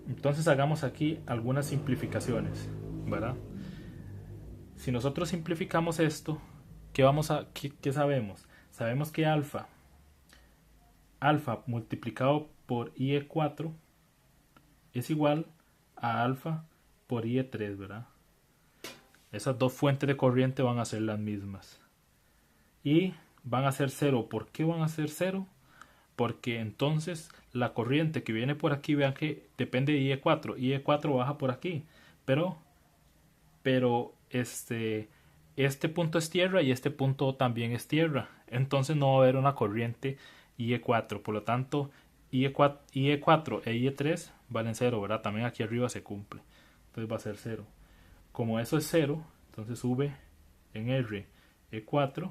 Speaker 1: Entonces hagamos aquí algunas simplificaciones, ¿verdad? Si nosotros simplificamos esto, ¿qué sabemos? Sabemos que alfa multiplicado por IE4 es igual a alfa por IE3, ¿verdad? Esas dos fuentes de corriente van a ser las mismas. Y van a ser 0. ¿Por qué van a ser 0? Porque entonces la corriente que viene por aquí, vean que depende de IE4. IE4 baja por aquí. Pero este punto es tierra y este punto también es tierra. Entonces no va a haber una corriente IE4. Por lo tanto, IE4 e IE3 valen 0, ¿verdad? También aquí arriba se cumple. Entonces va a ser 0. Como eso es 0, entonces V en R E4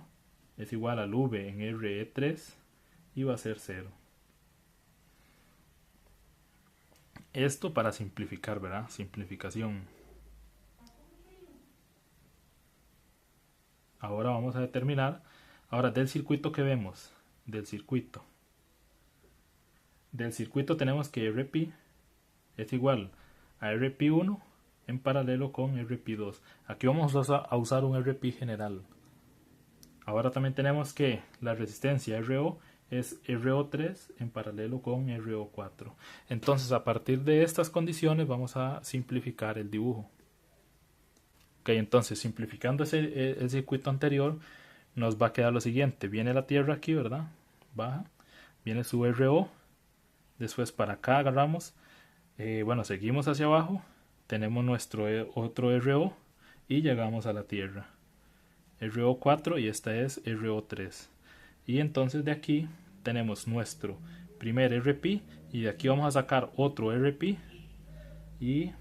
Speaker 1: es igual al V en R E3 y va a ser 0. Esto para simplificar, ¿verdad? Simplificación. Ahora vamos a determinar, ahora del circuito que vemos, del circuito tenemos que RP es igual a RP1 en paralelo con RP2. Aquí vamos a usar un RP general. Ahora también tenemos que la resistencia RO es RO3 en paralelo con RO4. Entonces, a partir de estas condiciones vamos a simplificar el dibujo. Ok, entonces simplificando el circuito anterior nos va a quedar lo siguiente. Viene la tierra aquí, ¿verdad? Baja. Viene su RO. Después para acá agarramos. Bueno, seguimos hacia abajo. Tenemos nuestro otro RO y llegamos a la tierra. RO4 y esta es RO3. Y entonces de aquí tenemos nuestro primer RP y de aquí vamos a sacar otro RP y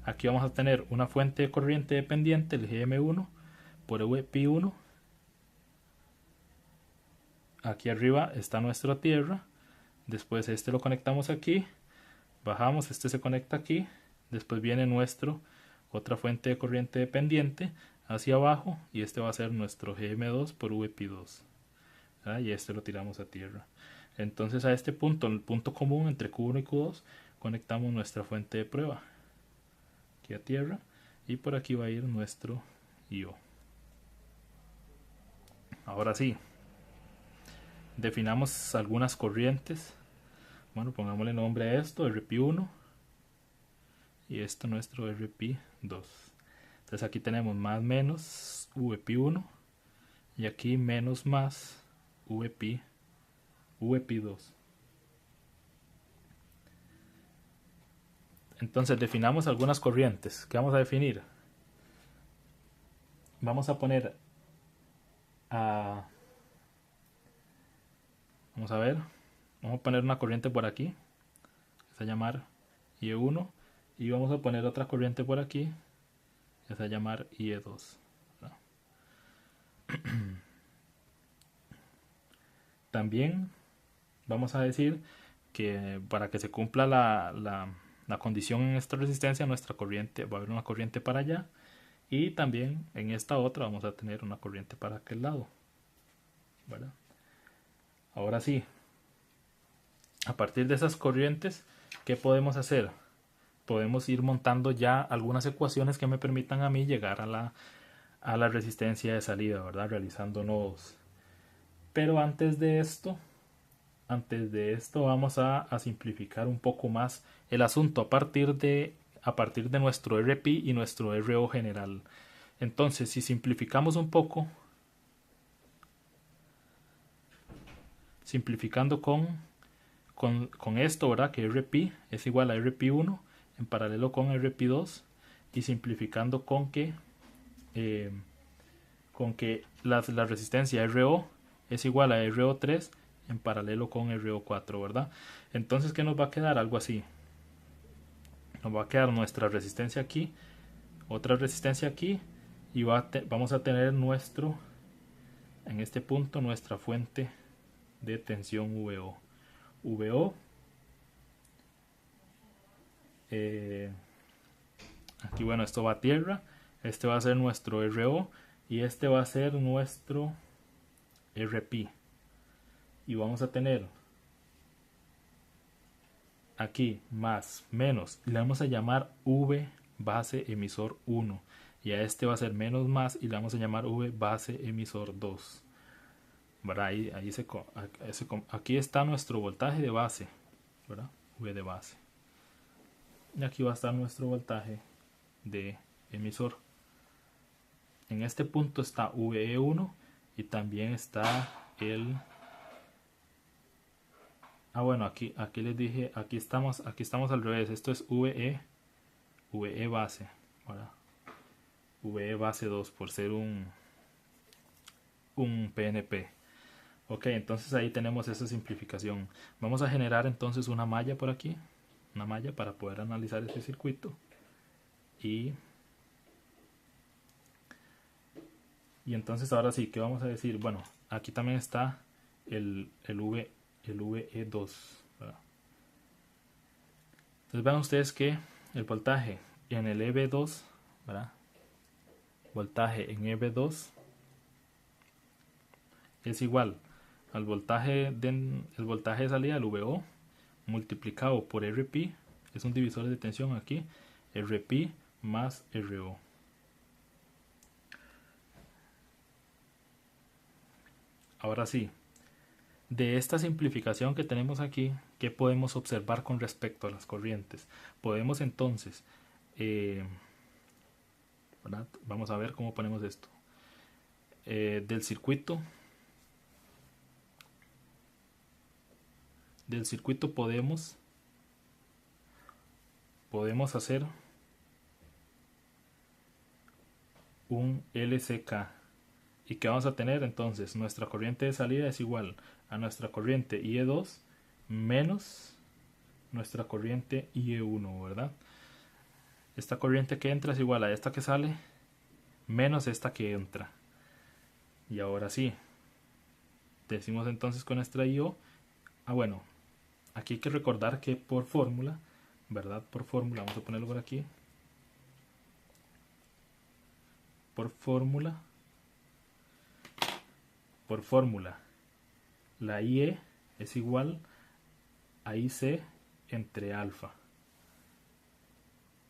Speaker 1: aquí vamos a tener una fuente de corriente dependiente, el GM1 por EP1. Aquí arriba está nuestra tierra. Después este lo conectamos aquí. Bajamos, este se conecta aquí. Después viene nuestro otra fuente de corriente dependiente hacia abajo y este va a ser nuestro GM2 por VP2. Y este lo tiramos a tierra. Entonces a este punto, el punto común entre Q1 y Q2, conectamos nuestra fuente de prueba aquí a tierra y por aquí va a ir nuestro IO. Ahora sí, definamos algunas corrientes. Bueno, pongámosle nombre a esto, RP1 y esto nuestro RP2. Entonces aquí tenemos más menos VP1 y aquí menos más VP2. Entonces definamos algunas corrientes. ¿Qué vamos a definir? Vamos a poner vamos a ver. Vamos a poner una corriente por aquí. Que se va a llamar IE1. Y vamos a poner otra corriente por aquí. Que se va a llamar IE2. También vamos a decir que para que se cumpla la condición en esta resistencia, nuestra corriente va a haber una corriente para allá y también en esta otra vamos a tener una corriente para aquel lado, ¿verdad? Ahora sí, a partir de esas corrientes, ¿qué podemos hacer? Podemos ir montando ya algunas ecuaciones que me permitan a mí llegar a la resistencia de salida, ¿verdad? Realizando nodos. Pero antes de esto vamos a simplificar un poco más el asunto a partir de nuestro RP y nuestro RO general. Entonces, si simplificamos un poco, simplificando con esto, ¿verdad? Que RP es igual a RP1 en paralelo con RP2 y simplificando con que la resistencia RO es igual a RO3 en paralelo con RO4, ¿verdad? Entonces, ¿qué nos va a quedar? Algo así. Nos va a quedar nuestra resistencia aquí, otra resistencia aquí y vamos a tener en este punto, nuestra fuente de tensión VO. VO aquí, bueno, esto va a tierra, este va a ser nuestro RO y este va a ser nuestro RP. Y vamos a tener aquí más menos, le vamos a llamar V base emisor 1 y a este va a ser menos más y le vamos a llamar V base emisor 2. ¿Verdad? Aquí está nuestro voltaje de base, ¿verdad? V de base. Y aquí va a estar nuestro voltaje de emisor. En este punto está VE1 y también está el... bueno, aquí les dije, aquí estamos al revés. Esto es VE base, ¿verdad? VE base 2 por ser un PNP. Ok, entonces ahí tenemos esa simplificación. Vamos a generar entonces una malla por aquí, una malla para poder analizar este circuito. Y entonces ahora sí, ¿qué vamos a decir? Bueno, aquí también está el VE2, ¿verdad? Entonces vean ustedes que el voltaje en el EV2, ¿verdad? Voltaje en EV2 es igual al voltaje de salida, el VO, multiplicado por RP, es un divisor de tensión aquí, RP más RO. Ahora sí, de esta simplificación que tenemos aquí, ¿qué podemos observar con respecto a las corrientes? Podemos entonces, ¿verdad? Vamos a ver cómo ponemos esto. Del circuito podemos hacer un LCK. ¿Y qué vamos a tener? Entonces, nuestra corriente de salida es igual a nuestra corriente IE2 menos nuestra corriente IE1, ¿verdad? Esta corriente que entra es igual a esta que sale menos esta que entra. Y ahora sí, decimos entonces con nuestra IO, bueno, aquí hay que recordar que por fórmula, ¿verdad? Por fórmula, vamos a ponerlo por aquí. Por fórmula, la IE es igual a IC entre alfa.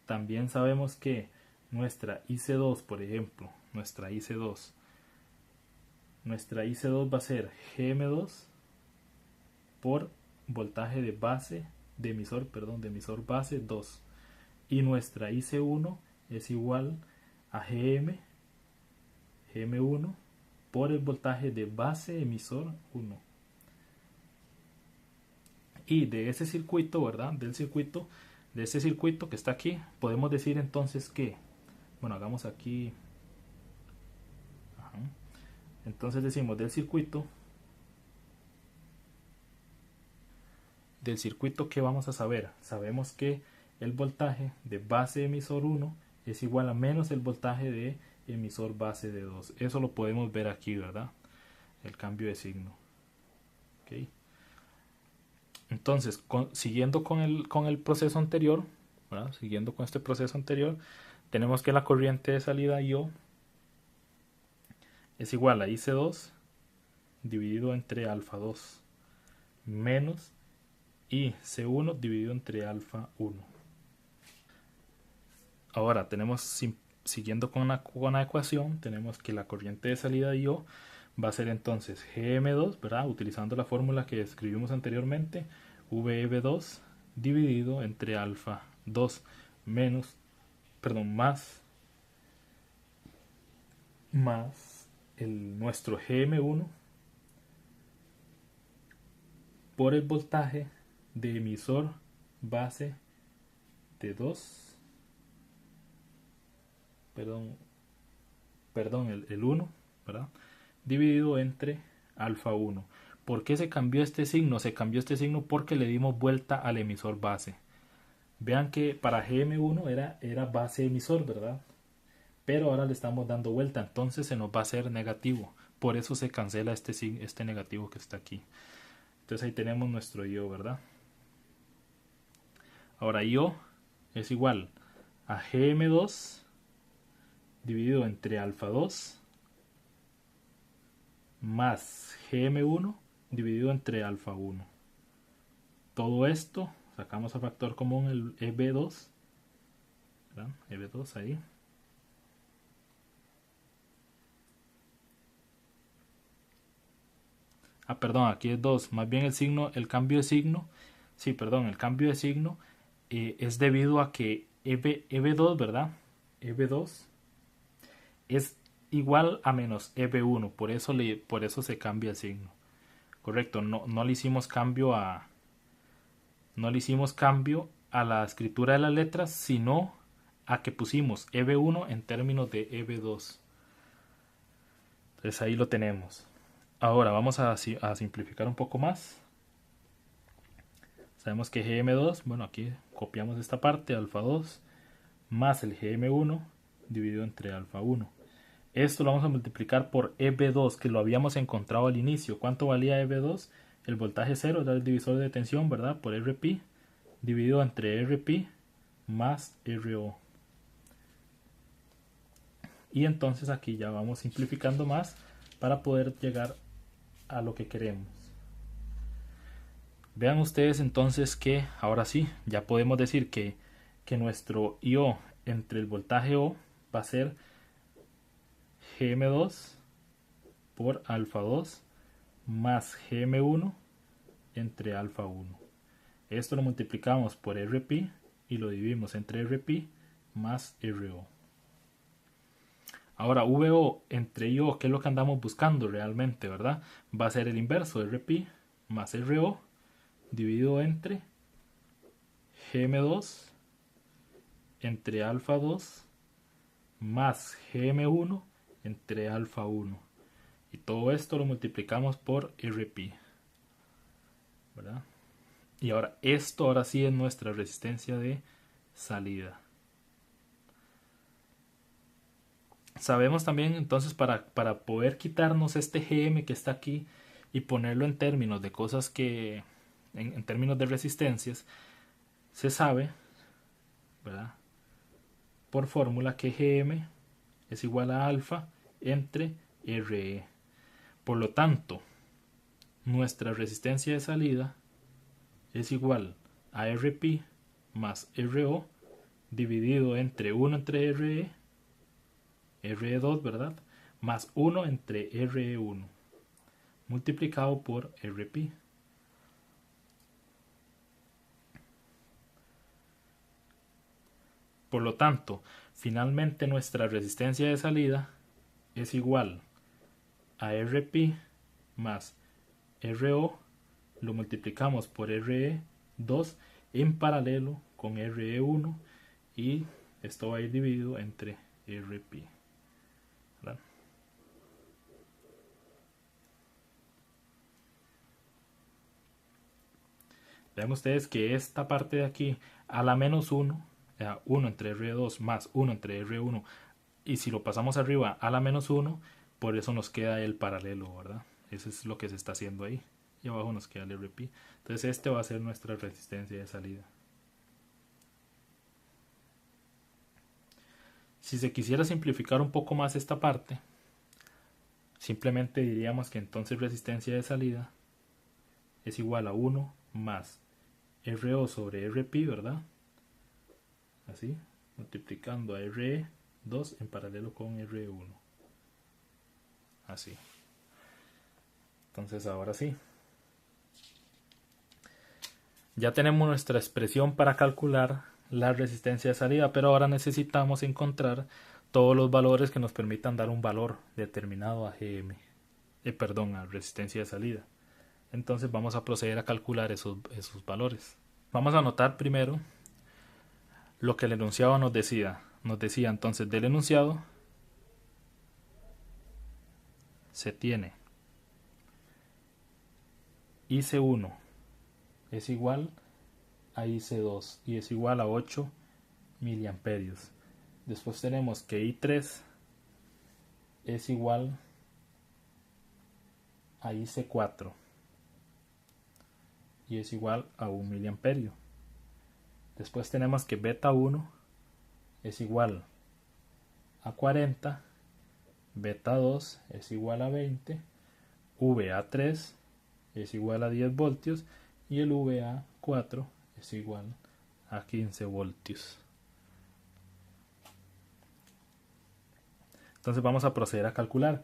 Speaker 1: También sabemos que nuestra IC2, por ejemplo, nuestra IC2 va a ser GM2 por voltaje de base, de emisor base 2. Y nuestra IC1 es igual a GM1 por el voltaje de base emisor 1. Y de ese circuito, ¿verdad? De ese circuito que está aquí, podemos decir entonces que, bueno, hagamos aquí, entonces decimos del circuito que vamos a saber, sabemos que el voltaje de base emisor 1 es igual a menos el voltaje de emisor base de 2. Eso lo podemos ver aquí, ¿verdad? El cambio de signo. ¿Ok? Entonces, siguiendo con el proceso anterior, ¿verdad? Siguiendo con este proceso anterior, tenemos que la corriente de salida IO es igual a IC2 dividido entre alfa 2 menos IC1 dividido entre alfa 1. Ahora tenemos, siguiendo con la ecuación, tenemos que la corriente de salida IO va a ser entonces GM2, ¿verdad? Utilizando la fórmula que escribimos anteriormente, VEB2 dividido entre alfa 2 más nuestro GM1 por el voltaje de emisor base de 2, el 1, ¿verdad? Dividido entre alfa 1. ¿Por qué se cambió este signo? Se cambió este signo porque le dimos vuelta al emisor base. Vean que para GM1 era base emisor, ¿verdad? Pero ahora le estamos dando vuelta, entonces se nos va a hacer negativo. Por eso se cancela este negativo que está aquí. Entonces ahí tenemos nuestro IO, ¿verdad? Ahora IO es igual a GM2 dividido entre alfa 2 más GM1 dividido entre alfa 1. Todo esto, sacamos a factor común el EB2, ¿verdad? EB2 ahí. Perdón, aquí es 2. Más bien el cambio de signo, es debido a que EB2, ¿verdad? EB2 es igual a menos EB1, por eso se cambia el signo. Correcto, no le hicimos cambio a la escritura de las letras, sino
Speaker 2: a que pusimos EB1 en términos de EB2. Entonces ahí lo tenemos. Ahora vamos a simplificar un poco más. Sabemos que GM2, bueno, aquí copiamos esta parte, alfa 2, más el GM1 dividido entre alfa 1. Esto lo vamos a multiplicar por EB2, que lo habíamos encontrado al inicio. ¿Cuánto valía EB2? El voltaje 0 era el divisor de tensión, ¿verdad? Por RP, dividido entre RP más RO. Y entonces aquí ya vamos simplificando más para poder llegar a lo que queremos. Vean ustedes entonces que ahora sí, ya podemos decir que nuestro IO entre el voltaje O va a ser GM2 por alfa 2 más GM1 entre alfa 1. Esto lo multiplicamos por RP y lo dividimos entre RP más RO. Ahora VO entre IO, que es lo que andamos buscando realmente, ¿verdad? Va a ser el inverso, RP más RO dividido entre GM2 entre alfa 2 más GM1 entre alfa 1. Y todo esto lo multiplicamos por RP, ¿verdad? Y ahora esto ahora sí es nuestra resistencia de salida. Sabemos también entonces para poder quitarnos este GM que está aquí y ponerlo en términos de cosas que en términos de resistencias, se sabe, ¿verdad?, por fórmula que GM es igual a alfa entre RE. Por lo tanto, nuestra resistencia de salida es igual a RP más RO dividido entre 1 entre RE, RE2, ¿verdad?, más 1 entre RE1 multiplicado por RP. Por lo tanto, finalmente nuestra resistencia de salida es igual a RP más RO, lo multiplicamos por RE2 en paralelo con RE1 y esto va a ir dividido entre RP. ¿Verdad? Vean ustedes que esta parte de aquí a la menos 1, 1 entre R2 más 1 entre R1, y si lo pasamos arriba a la menos 1, por eso nos queda el paralelo, ¿verdad? Eso es lo que se está haciendo ahí. Y abajo nos queda el RP. Entonces este va a ser nuestra resistencia de salida. Si se quisiera simplificar un poco más esta parte, simplemente diríamos que entonces resistencia de salida es igual a 1 más RO sobre RP, ¿verdad? Así, multiplicando a RE2 en paralelo con RE1. Así. Entonces ahora sí. Ya tenemos nuestra expresión para calcular la resistencia de salida, pero ahora necesitamos encontrar todos los valores que nos permitan dar un valor determinado a GM. A resistencia de salida. Entonces vamos a proceder a calcular esos valores. Vamos a anotar primero lo que el enunciado nos decía. Nos decía entonces del enunciado se tiene IC1 es igual a IC2 y es igual a 8 miliamperios. Después tenemos que I3 es igual a IC4 y es igual a 1 miliamperio. Después tenemos que beta 1 es igual a 40, beta 2 es igual a 20, VA3 es igual a 10 voltios y el VA4 es igual a 15 voltios. Entonces vamos a proceder a calcular.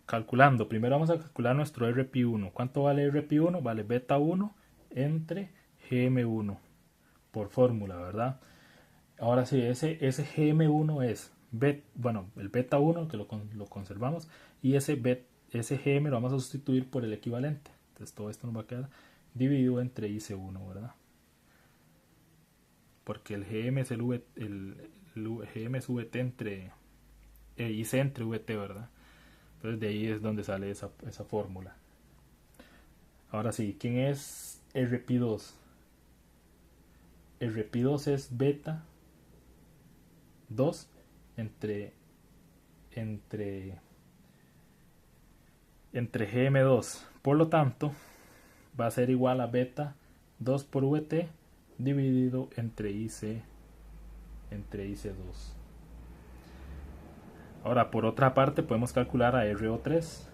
Speaker 2: Calculando, primero vamos a calcular nuestro RP1. ¿Cuánto vale RP1? Vale beta 1 entre GM1 por fórmula, ¿verdad? Ahora sí, ese GM1 es el beta 1 que lo conservamos, y ese GM lo vamos a sustituir por el equivalente. Entonces todo esto nos va a quedar dividido entre IC1, ¿verdad? porque el GM es el GM es VT entre IC entre VT, ¿verdad? Entonces de ahí es donde sale esa fórmula. Ahora sí, ¿quién es RP2? RP2 es beta 2 entre GM2. Por lo tanto, va a ser igual a beta 2 por VT dividido entre IC2. Ahora, por otra parte, podemos calcular a RO3.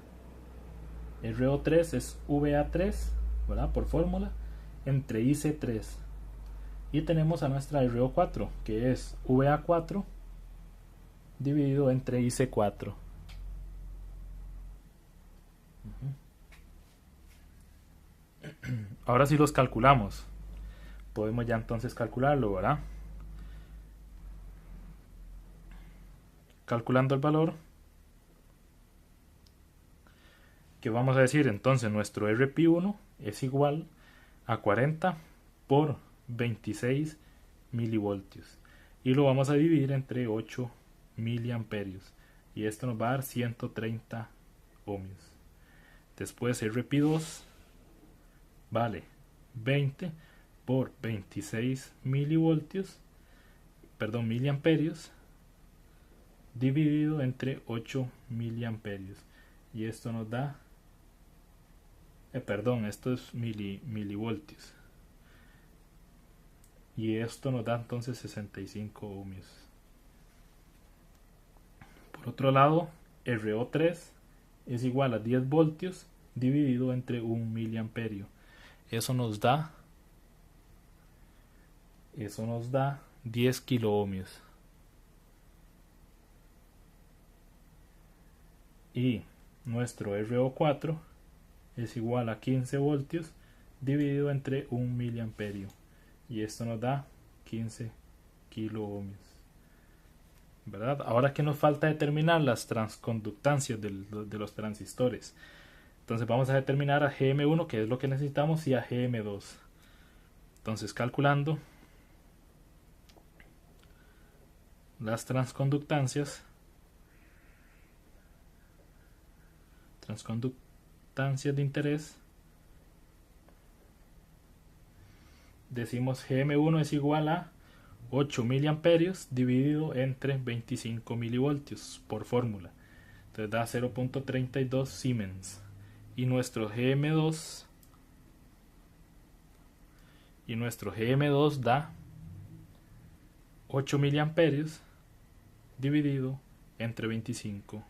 Speaker 2: RO3 es VA3, ¿verdad? Por fórmula, entre IC3. Y tenemos a nuestra RO4, que es VA4 dividido entre IC4. Ahora sí los calculamos. Podemos ya entonces calcularlo, ¿verdad? Calculando el valor, que vamos a decir entonces nuestro RP1 es igual a 40 por 26 milivoltios. Y lo vamos a dividir entre 8 miliamperios. Y esto nos va a dar 130 ohmios. Después RP2 vale 20 por 26 miliamperios dividido entre 8 miliamperios. Y esto nos da esto es milivoltios. Y esto nos da entonces 65 ohmios. Por otro lado, RO3 es igual a 10 voltios dividido entre 1 miliamperio. Eso nos da 10 kiloohmios. Y nuestro RO4 es igual a 15 voltios dividido entre 1 miliamperio. Y esto nos da 15 kiloohmios. ¿Verdad? Ahora que nos falta determinar las transconductancias de los transistores. Entonces vamos a determinar a GM1, que es lo que necesitamos, y a GM2. Entonces calculando las transconductancias de interés, decimos GM1 es igual a 8 miliamperios dividido entre 25 milivoltios por fórmula. Entonces da 0.32 Siemens. Y nuestro GM2 da 8 miliamperios dividido entre 25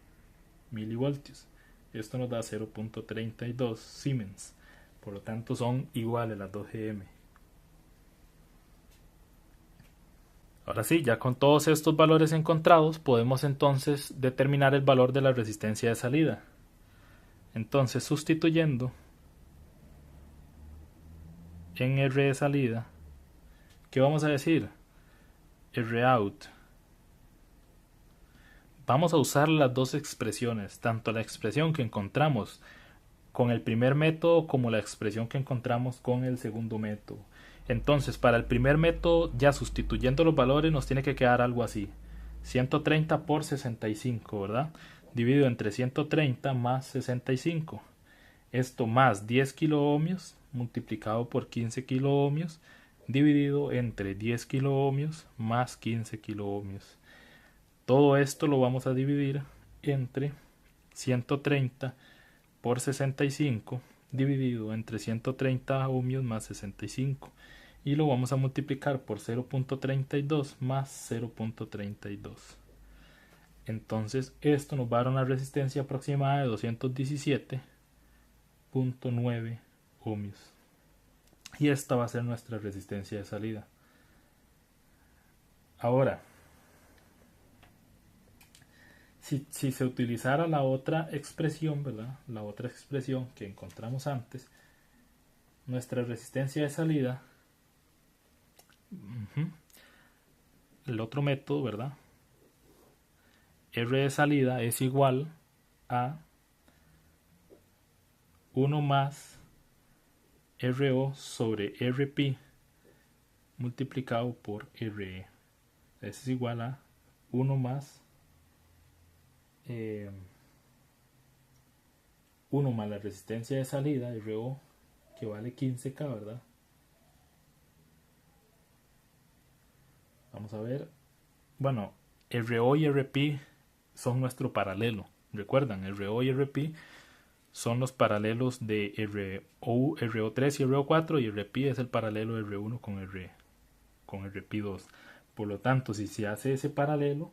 Speaker 2: milivoltios. Esto nos da 0.32 Siemens. Por lo tanto son iguales las dos GM. Ahora sí, ya con todos estos valores encontrados, podemos entonces determinar el valor de la resistencia de salida. Entonces, sustituyendo en R de salida, ¿qué vamos a decir? R out. Vamos a usar las dos expresiones, tanto la expresión que encontramos con el primer método como la expresión que encontramos con el segundo método. Entonces, para el primer método, ya sustituyendo los valores, nos tiene que quedar algo así. 130 por 65, ¿verdad? Dividido entre 130 más 65. Esto más 10 kiloohmios multiplicado por 15 kiloohmios dividido entre 10 kiloohmios más 15 kiloohmios. Todo esto lo vamos a dividir entre 130 por 65 dividido entre 130 ohmios más 65. Y lo vamos a multiplicar por 0.32 más 0.32. Entonces esto nos va a dar una resistencia aproximada de 217.9 ohmios. Y esta va a ser nuestra resistencia de salida. Ahora, si se utilizara la otra expresión, ¿verdad? La otra expresión que encontramos antes, nuestra resistencia de salida, el otro método, ¿verdad? R de salida es igual a 1 más RO sobre RP multiplicado por RE. Eso es igual a 1 más 1 más la resistencia de salida, RO, que vale 15K, ¿verdad? Vamos a ver. Bueno, RO y RP son nuestro paralelo. Recuerdan, RO y RP son los paralelos de RO3 y RO4, y RP es el paralelo de R1 con RP2. Por lo tanto, si se hace ese paralelo,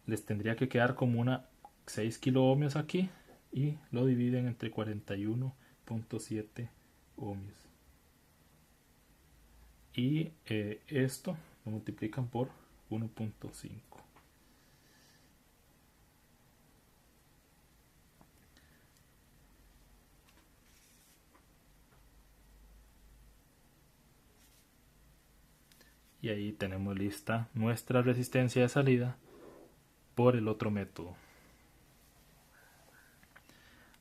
Speaker 2: les tendría que quedar como una 6 kilo ohmios aquí, y lo dividen entre 41.7 ohmios. Y esto lo multiplican por 1.5. Y ahí tenemos lista nuestra resistencia de salida por el otro método.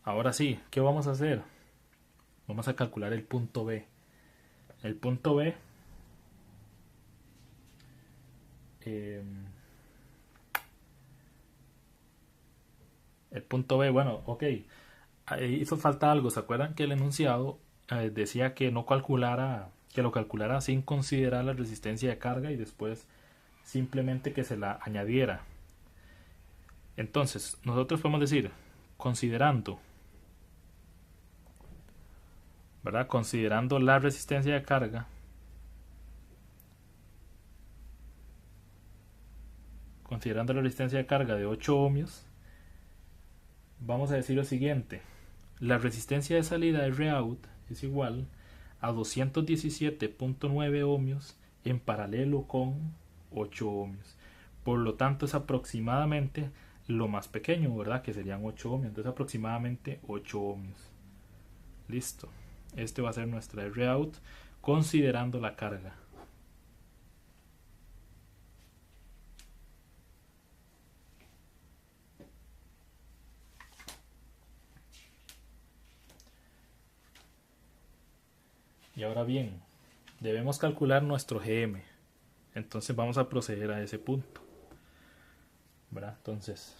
Speaker 2: Ahora sí, ¿qué vamos a hacer? Vamos a calcular el punto B. El punto B bueno, ok. Ahí hizo falta algo. ¿Se acuerdan que el enunciado decía que no calculara, que lo calculara sin considerar la resistencia de carga y después simplemente que se la añadiera? Entonces, nosotros podemos decir, considerando, ¿verdad? Considerando la resistencia de carga, de 8 ohmios, vamos a decir lo siguiente: la resistencia de salida ROUT es igual a 217.9 ohmios en paralelo con 8 ohmios. Por lo tanto, es aproximadamente lo más pequeño, ¿verdad? Que serían 8 ohmios. Entonces, aproximadamente 8 ohmios. Listo. Este va a ser nuestra ROUT considerando la carga. Y ahora bien, debemos calcular nuestro GM. Entonces vamos a proceder a ese punto, ¿verdad? Entonces,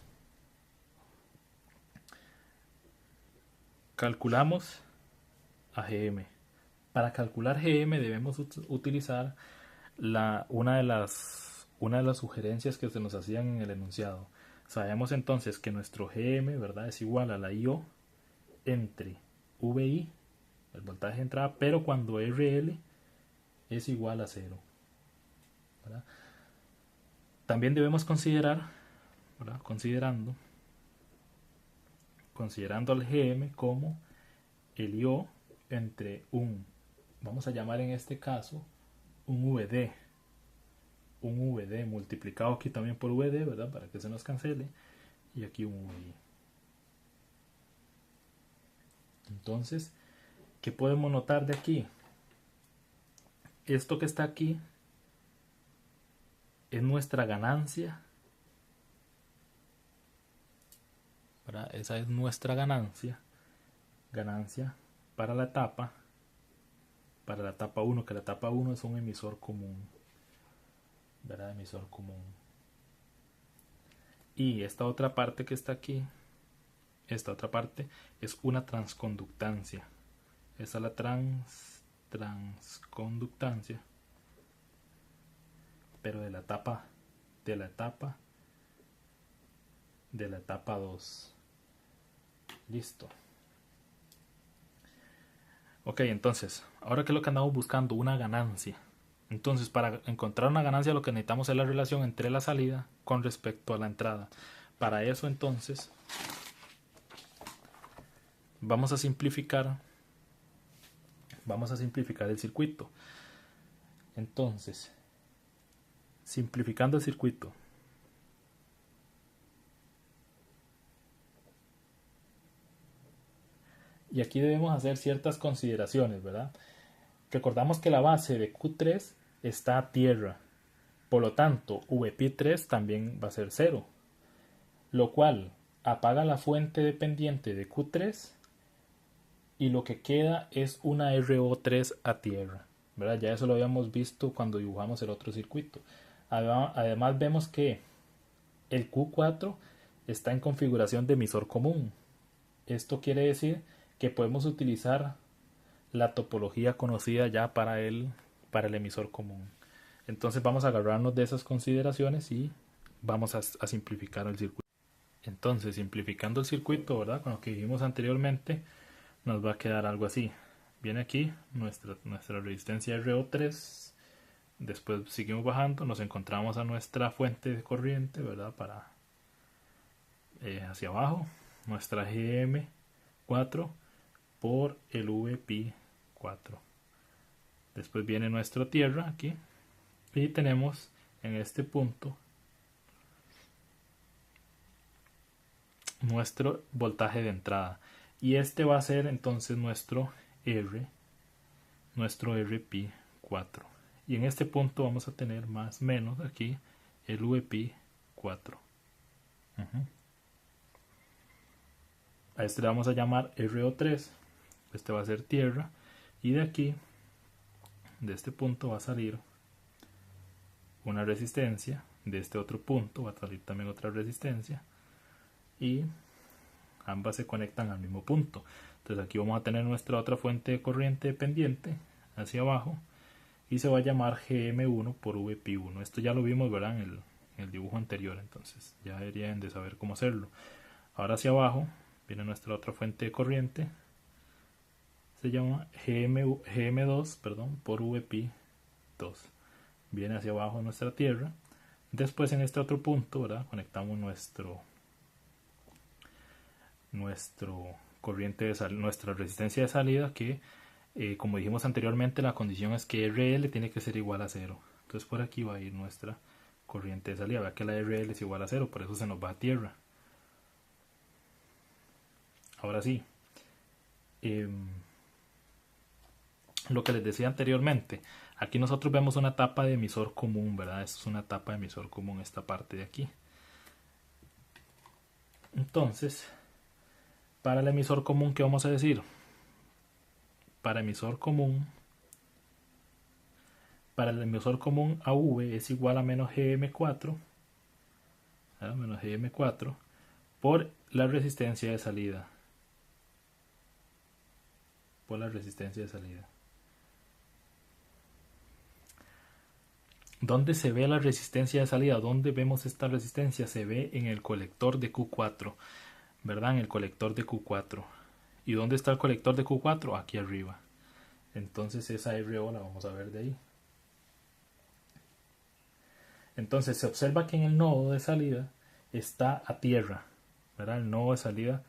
Speaker 2: calculamos a GM. Para calcular GM debemos utilizar una de las sugerencias que se nos hacían en el enunciado. Sabemos entonces que nuestro GM, ¿verdad?, es igual a la IO entre VI, el voltaje de entrada, pero cuando RL es igual a 0. ¿Verdad? También debemos considerar, ¿verdad?, considerando al GM como el IO entre vamos a llamar en este caso, un VD multiplicado aquí también por VD, ¿verdad?, para que se nos cancele, y aquí un VI. Entonces, ¿qué podemos notar de aquí? Esto que está aquí es nuestra ganancia, ¿verdad? Esa es nuestra ganancia para la etapa 1, que la etapa 1 es un emisor común, ¿verdad? Emisor común. Y esta otra parte que está aquí, esta otra parte es una transconductancia. Esa es la transconductancia, pero de la etapa 2. Listo. Ok, entonces, ahora que es lo que andamos buscando, una ganancia. Entonces, para encontrar una ganancia, lo que necesitamos es la relación entre la salida con respecto a la entrada. Para eso, entonces, vamos a simplificar el circuito. Entonces, simplificando el circuito, y aquí debemos hacer ciertas consideraciones, ¿verdad? Recordamos que la base de Q3 está a tierra, por lo tanto VP3 también va a ser 0, lo cual apaga la fuente dependiente de Q3 y lo que queda es una RO3 a tierra. ¿verdad? Ya eso lo habíamos visto cuando dibujamos el otro circuito. Además vemos que el Q4 está en configuración de emisor común. Esto quiere decir que podemos utilizar la topología conocida ya para el emisor común. Entonces vamos a agarrarnos de esas consideraciones y vamos a simplificar el circuito. Entonces, simplificando el circuito, ¿verdad? Con lo que dijimos anteriormente, nos va a quedar algo así. Viene aquí nuestra resistencia RO3. Después seguimos bajando, nos encontramos a nuestra fuente de corriente, ¿verdad? Para hacia abajo, nuestra GM4 por el VP4. Después viene nuestra tierra aquí y tenemos en este punto nuestro voltaje de entrada, y este va a ser entonces nuestro RP4, y en este punto vamos a tener más o menos aquí el VP4. A este le vamos a llamar RO3, este va a ser tierra, y de aquí, de este punto va a salir una resistencia, de este otro punto va a salir también otra resistencia, y ambas se conectan al mismo punto. Entonces aquí vamos a tener nuestra otra fuente de corriente dependiente hacia abajo, y se va a llamar GM1 por VP1. Esto ya lo vimos, ¿verdad? En el dibujo anterior, entonces ya deberían de saber cómo hacerlo. Ahora hacia abajo viene nuestra otra fuente de corriente, se llama GM2 por VP2. Viene hacia abajo nuestra tierra. Después en este otro punto, ¿verdad? Conectamos nuestra resistencia de salida, que como dijimos anteriormente, la condición es que RL tiene que ser igual a 0. Entonces por aquí va a ir nuestra corriente de salida. Vea que la RL es igual a 0, por eso se nos va a tierra. Ahora sí, lo que les decía anteriormente, aquí nosotros vemos una etapa de emisor común, ¿verdad? Esto es una etapa de emisor común, esta parte de aquí. Entonces, para el emisor común, ¿qué vamos a decir? Para el emisor común AV es igual a menos GM4, ¿verdad? Menos GM4 por la resistencia de salida. ¿Dónde se ve la resistencia de salida? ¿Dónde vemos esta resistencia? Se ve en el colector de Q4, ¿verdad? En el colector de Q4. ¿Y dónde está el colector de Q4? Aquí arriba. Entonces esa RO la vamos a ver de ahí. Entonces se observa que en el nodo de salida está a tierra, ¿verdad? El nodo de salida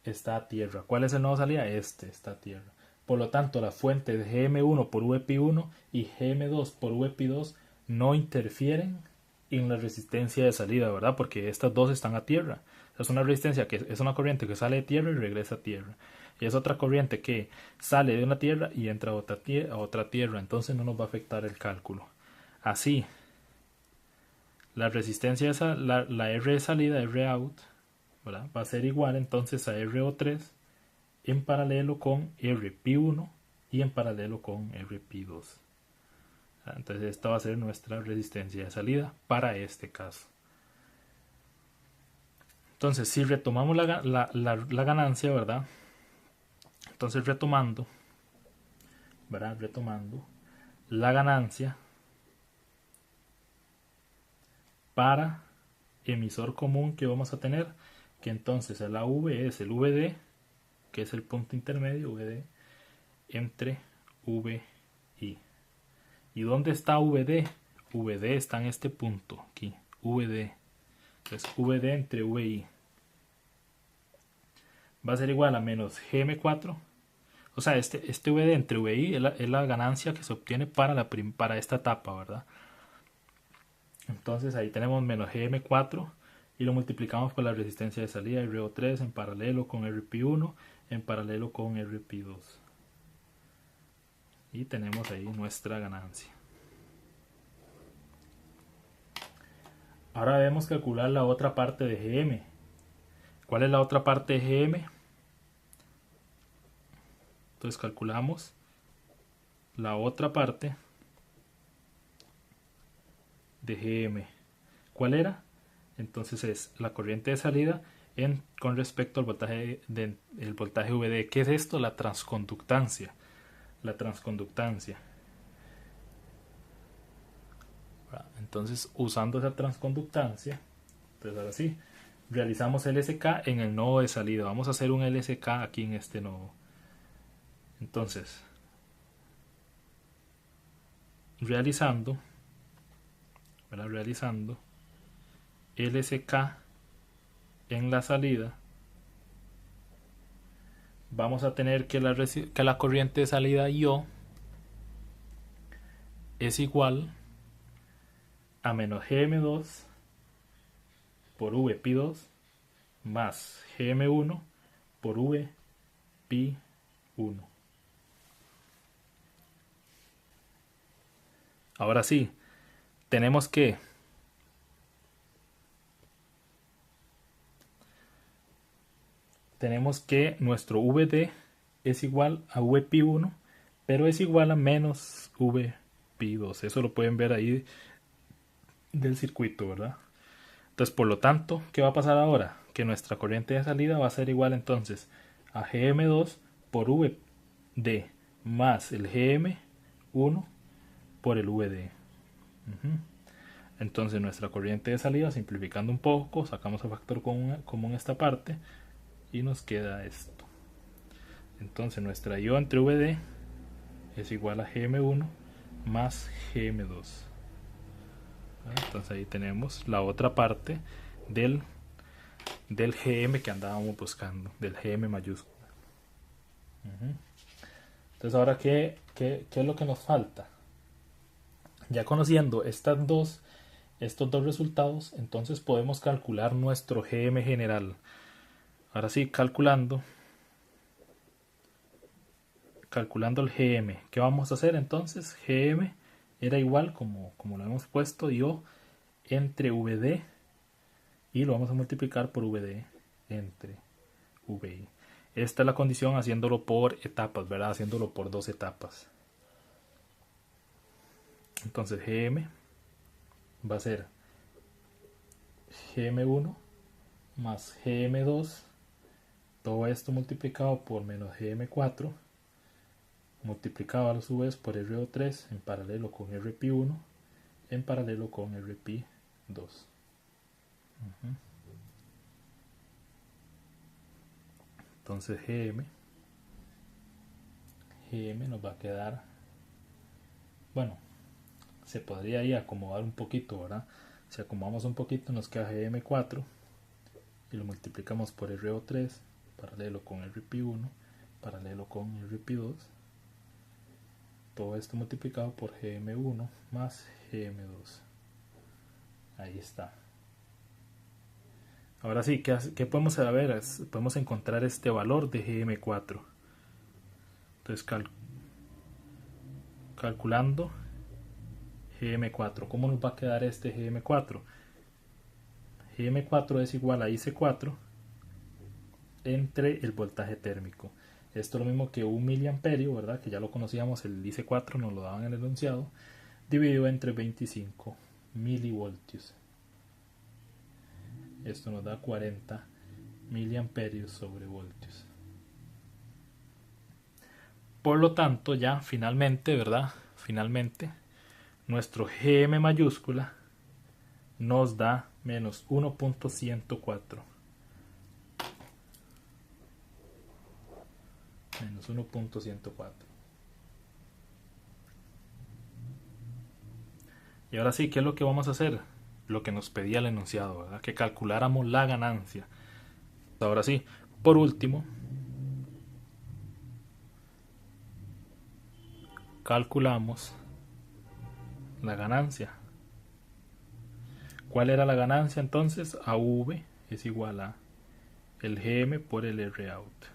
Speaker 2: está a tierra. ¿Cuál es el nodo de salida? Este está a tierra. Por lo tanto, la fuente de GM1 por VP1 y GM2 por VP2 no interfieren en la resistencia de salida, ¿verdad? Porque estas dos están a tierra. Es una resistencia que es una corriente que sale de tierra y regresa a tierra. Y es otra corriente que sale de una tierra y entra a otra tierra. Entonces no nos va a afectar el cálculo. Así, la resistencia, la R de salida, R out, ¿verdad? Va a ser igual entonces a RO3 en paralelo con RP1 y en paralelo con RP2. Entonces esta va a ser nuestra resistencia de salida para este caso. Entonces si retomamos la ganancia, ¿verdad? Entonces retomando, ¿verdad? Retomando la ganancia para emisor común que vamos a tener, que entonces el AV es el VD, que es el punto intermedio, VD, entre VI. ¿Y dónde está VD? VD está en este punto, aquí, VD. Entonces VD entre VI va a ser igual a menos GM4. O sea, este VD entre VI es la ganancia que se obtiene para esta etapa, ¿verdad? Entonces ahí tenemos menos GM4 y lo multiplicamos por la resistencia de salida RO3 en paralelo con RP1 en paralelo con RP2. Y tenemos ahí nuestra ganancia. Ahora debemos calcular la otra parte de GM. ¿Cuál es la otra parte de GM? Entonces calculamos la otra parte de GM. ¿Cuál era? Entonces es la corriente de salida con respecto al voltaje el voltaje VD. ¿Qué es esto? La transconductancia. La transconductancia. Entonces, usando esa transconductancia, entonces ahora sí, realizamos LSK en el nodo de salida. Vamos a hacer un LSK aquí en este nodo. Entonces, realizando LSK en la salida, vamos a tener que la corriente de salida IO es igual a menos GM2 por V pi2 más GM1 por V pi1. Ahora sí, tenemos que nuestro VD es igual a V pi1, pero es igual a menos V pi2. Eso lo pueden ver ahí del circuito, ¿verdad? Entonces, por lo tanto, ¿qué va a pasar ahora? Que nuestra corriente de salida va a ser igual entonces a GM2 por VD más el GM1 por el VD. Entonces nuestra corriente de salida, simplificando un poco, sacamos el factor común esta parte y nos queda esto. Entonces nuestra IO entre VD es igual a GM1 más GM2. Entonces ahí tenemos la otra parte del GM que andábamos buscando, del GM mayúscula. Entonces ahora, ¿qué es lo que nos falta? Ya conociendo estos dos resultados, entonces podemos calcular nuestro GM general. Ahora sí, calculando el GM. ¿Qué vamos a hacer entonces? GM era igual, como lo hemos puesto, IO entre VD, y lo vamos a multiplicar por VD entre VI. Esta es la condición haciéndolo por etapas, ¿verdad? Haciéndolo por 2 etapas. Entonces GM va a ser GM1 más GM2, todo esto multiplicado por menos GM4, multiplicado a su vez por RO3 en paralelo con RP1 en paralelo con RP2. Entonces GM nos va a quedar, bueno, se podría ahí acomodar un poquito, ¿verdad? Si acomodamos un poquito nos queda GM4 y lo multiplicamos por RO3 paralelo con RP1 paralelo con RP2, todo esto multiplicado por GM1 más GM2. Ahí está. Ahora sí, ¿qué podemos saber? Podemos encontrar este valor de GM4. Entonces calculando GM4, ¿cómo nos va a quedar este GM4? GM4 es igual a IC4 entre el voltaje térmico. Esto es lo mismo que 1 miliamperio, ¿verdad? Que ya lo conocíamos, el IC4 nos lo daban en el enunciado, dividido entre 25 milivoltios. Esto nos da 40 miliamperios sobre voltios. Por lo tanto, ya finalmente, ¿verdad? Finalmente, nuestro GM mayúscula nos da menos 1.104. Menos 1.104. Y ahora sí, ¿qué es lo que vamos a hacer? Lo que nos pedía el enunciado, ¿verdad? Que calculáramos la ganancia. Ahora sí, por último, calculamos la ganancia. ¿Cuál era la ganancia entonces? AV es igual a el GM por el ROUT.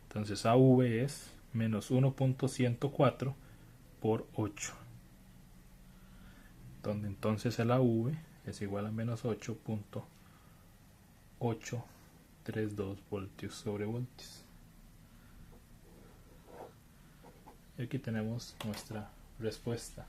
Speaker 2: Entonces AV es menos 1.104 por 8. Donde entonces el AV es igual a menos 8.832 voltios sobre voltios. Y aquí tenemos nuestra respuesta.